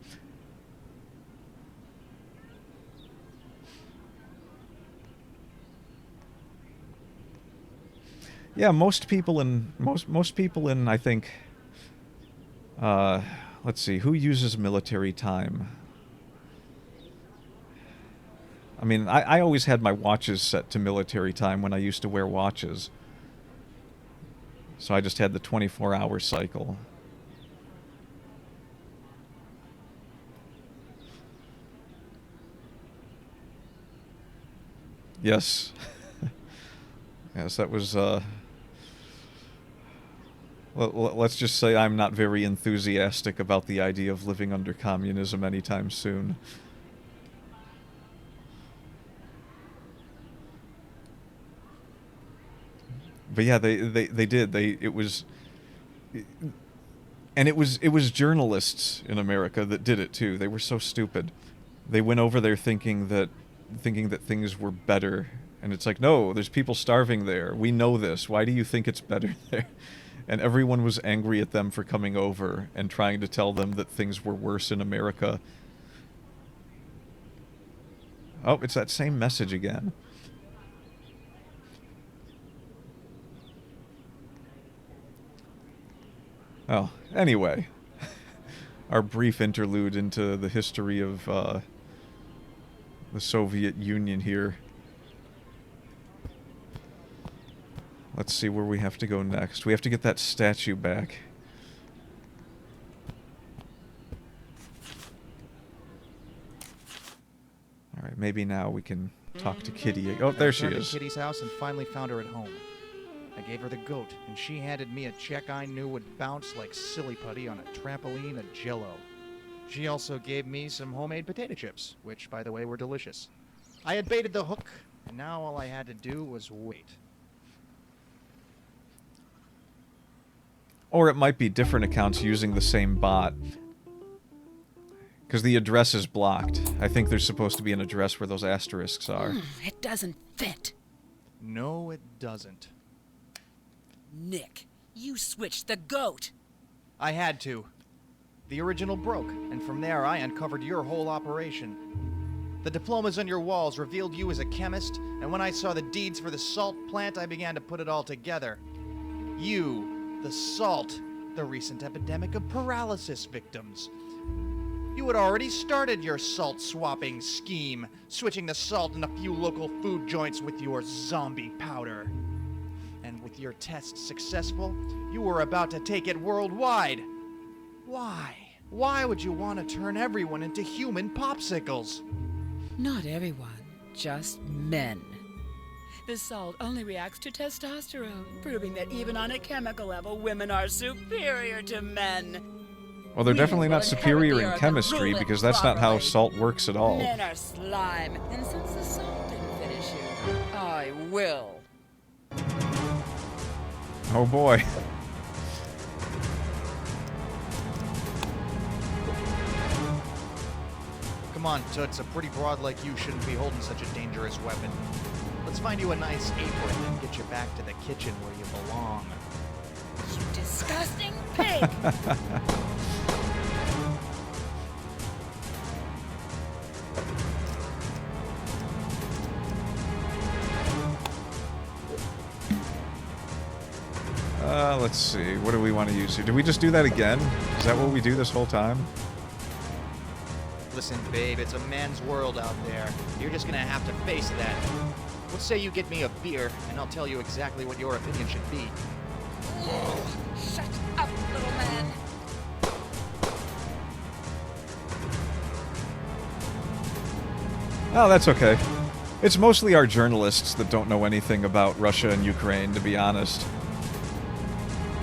Yeah, most people in I think, let's see, who uses military time? I mean, I always had my watches set to military time when I used to wear watches. So I just had the 24-hour cycle. Yes. Yes, that was, let's just say I'm not very enthusiastic about the idea of living under communism anytime soon. But yeah, they did. It was journalists in America that did it too. They were so stupid. They went over there thinking that things were better, and it's like, no, there's people starving there. We know this. Why do you think it's better there? And everyone was angry at them for coming over and trying to tell them that things were worse in America. Oh, it's that same message again. Oh, anyway, our brief interlude into the history of the Soviet Union here. Let's see where we have to go next. We have to get that statue back. Alright, maybe now we can talk to Kitty. Oh, there she is. I Kitty's house and finally found her at home. I gave her the goat, and she handed me a check I knew would bounce like silly putty on a trampoline of Jell-O. She also gave me some homemade potato chips, which, by the way, were delicious. I had baited the hook, and now all I had to do was wait. Or it might be different accounts using the same bot. Because the address is blocked. I think there's supposed to be an address where those asterisks are. It doesn't fit. No, it doesn't. Nick, you switched the goat. I had to. The original broke, and from there I uncovered your whole operation. The diplomas on your walls revealed you as a chemist, and when I saw the deeds for the salt plant, I began to put it all together. You, the salt, the recent epidemic of paralysis victims. You had already started your salt-swapping scheme, switching the salt in a few local food joints with your zombie powder. And with your tests successful, you were about to take it worldwide. Why? Why would you want to turn everyone into human popsicles? Not everyone, just men. The salt only reacts to testosterone, proving that even on a chemical level, women are superior to men. Well, they're definitely not superior in chemistry, because that's not how salt works at all. Men are slime, and since the salt didn't finish you, I will. Oh boy. Come on, Toots. A pretty broad like you shouldn't be holding such a dangerous weapon. Let's find you a nice apron and get you back to the kitchen where you belong. You disgusting pig! Let's see. What do we want to use here? Do we just do that again? Is that what we do this whole time? Listen, babe, it's a man's world out there. You're just gonna have to face that. Let's say you get me a beer, and I'll tell you exactly what your opinion should be. Shut up, little man. Oh, that's okay. It's mostly our journalists that don't know anything about Russia and Ukraine, to be honest.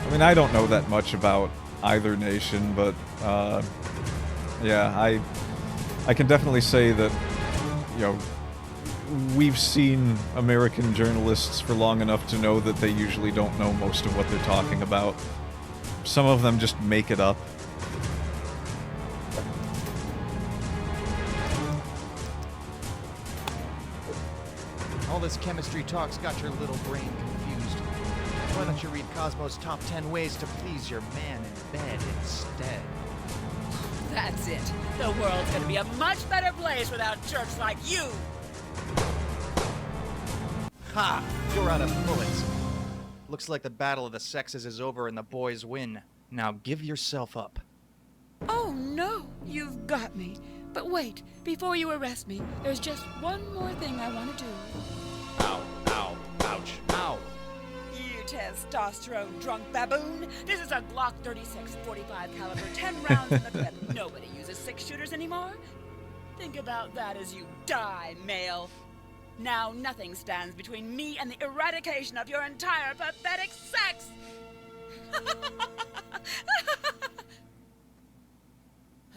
I mean, I don't know that much about either nation, but, yeah, I can definitely say that, you know, we've seen American journalists for long enough to know that they usually don't know most of what they're talking about. Some of them just make it up. All this chemistry talk's got your little brain confused. Why don't you read Cosmo's top 10 ways to please your man in bed instead? That's it. The world's gonna be a much better place without jerks like you. Ha! You're out of bullets. Looks like the battle of the sexes is over and the boys win. Now give yourself up. Oh no, you've got me. But wait, before you arrest me, there's just one more thing I want to do. Ow, ow, ouch, ow. You testosterone drunk baboon. This is a Glock 36 45 caliber, 10 rounds in the clip. Nobody uses 6-shooters anymore. Think about that as you die, male. Now nothing stands between me and the eradication of your entire pathetic sex.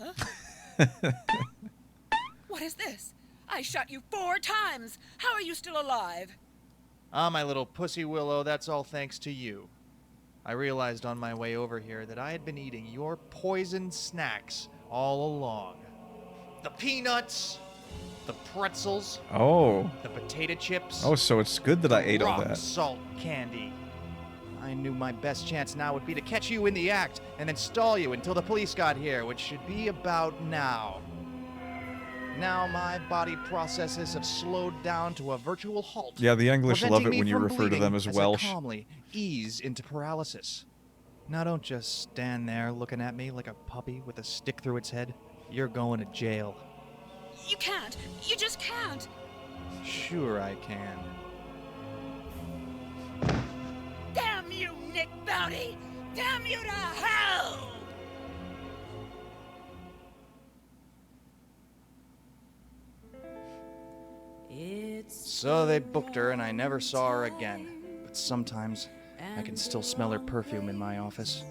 Huh? What is this? I shot you 4 times. How are you still alive? Ah, my little pussy willow, that's all thanks to you. I realized on my way over here that I had been eating your poisoned snacks all along. The peanuts, the pretzels, Oh. the potato chips. Oh, so it's good that I ate all rock that. salt candy. I knew my best chance now would be to catch you in the act and then stall you until the police got here, which should be about now. Now my body processes have slowed down to a virtual halt. Yeah, the English love preventing it me when you from refer to them as bleeding Welsh. I calmly ease into paralysis. Now don't just stand there looking at me like a puppy with a stick through its head. You're going to jail. You can't. You just can't. Sure I can. Damn you, Nick Bounty! Damn you to hell! So they booked her and I never saw her again. But sometimes I can still smell her perfume in my office.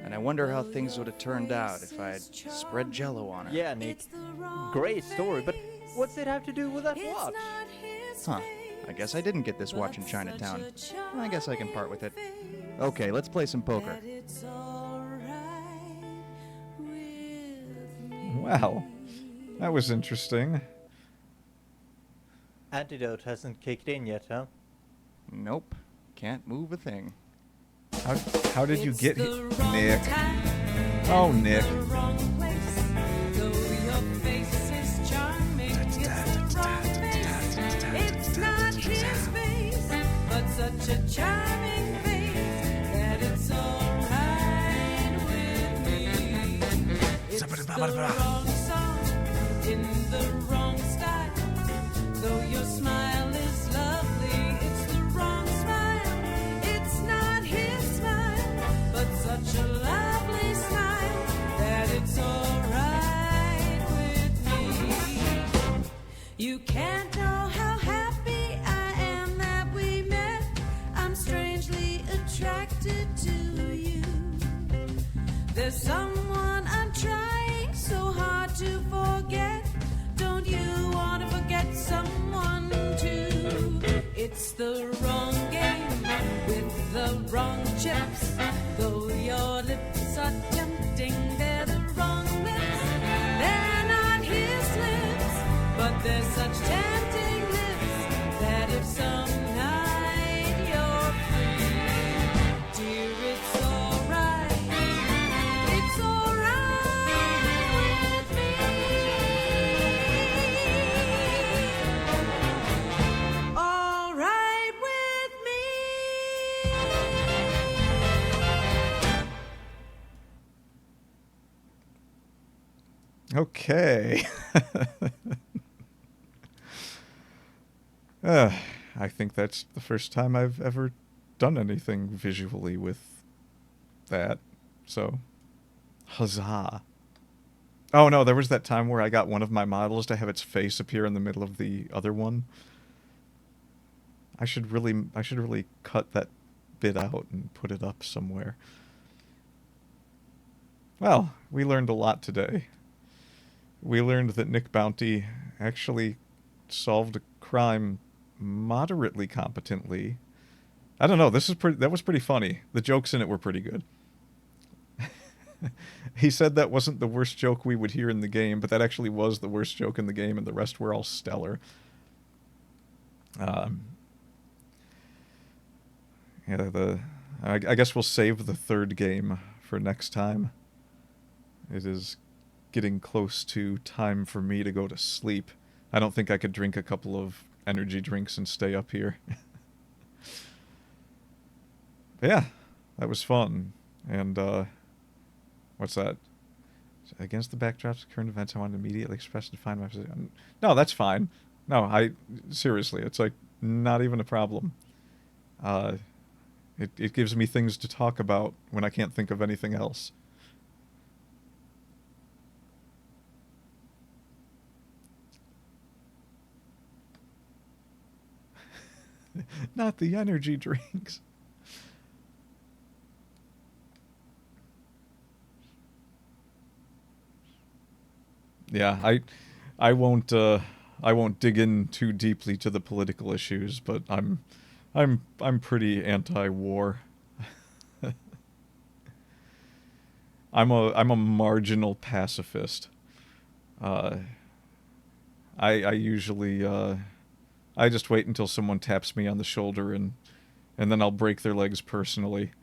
And I wonder how things would have turned out if I had spread Jell-O on her. Yeah, Nick. Great story, but what's it have to do with that watch? Huh. I guess I didn't get this watch in Chinatown. I guess I can part with it. Okay, let's play some poker. Wow. That was interesting. Antidote hasn't kicked in yet, huh? Nope. Can't move a thing. How did you get here, Nick? Oh, Nick. It's not his face, but such a charming face that it's alright with me. It's the wrong song in the wrong style. Though your smile is lovely, it's the wrong smile. It's not his smile, but such a lovely smile that it's alright with me. You can't know how happy I am that we met. I'm strangely attracted to you. There's someone I'm trying so hard to forget. Don't you want to forget someone too? It's the wrong game with the wrong chips. Though your lips are tempting, they're the wrong lips. They're not his lips, but they're such tempting lips that if some night you're free, dear, it's alright. It's alright with me. Alright with Okay. I think that's the first time I've ever done anything visually with that. So, huzzah. Oh no, there was that time where I got one of my models to have its face appear in the middle of the other one. I should really cut that bit out and put it up somewhere. Well, we learned a lot today. We learned that Nick Bounty actually solved a crime moderately competently. I don't know, that was pretty funny. The jokes in it were pretty good. He said that wasn't the worst joke we would hear in the game, but that actually was the worst joke in the game, and the rest were all stellar. Yeah, I guess we'll save the third game for next time. It is getting close to time for me to go to sleep. I don't think I could drink a couple of energy drinks and stay up here. But yeah, that was fun. And, what's that? Against the backdrops of current events, I want to immediately express and define my position. No, that's fine. No, seriously, it's like not even a problem. It gives me things to talk about when I can't think of anything else. Not the energy drinks. Yeah, I won't dig in too deeply to the political issues, but I'm pretty anti-war. I'm a marginal pacifist. I usually I just wait until someone taps me on the shoulder and then I'll break their legs personally.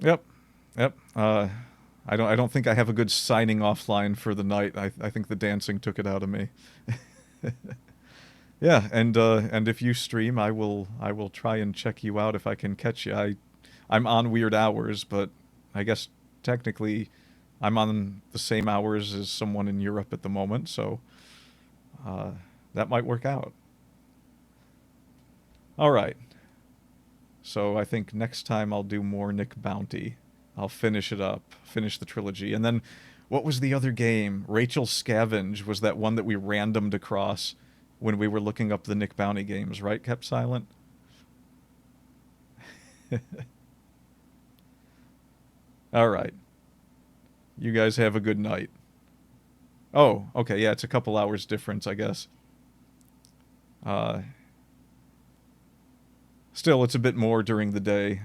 Yep. I don't think I have a good signing off line for the night. I think the dancing took it out of me. Yeah, and if you stream, I will try and check you out if I can catch you. I'm on weird hours, but I guess technically I'm on the same hours as someone in Europe at the moment, so that might work out. All right. So I think next time I'll do more Nick Bounty. I'll finish it up, finish the trilogy. And then, what was the other game? Rachel Scavenge was that one that we randomed across when we were looking up the Nick Bounty games, right? Kept Silent? All right. You guys have a good night. Oh, okay, yeah, it's a couple hours difference, I guess. Still, it's a bit more during the day.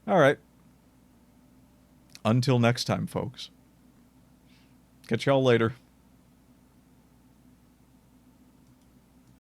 All right. Until next time, folks. Catch y'all later.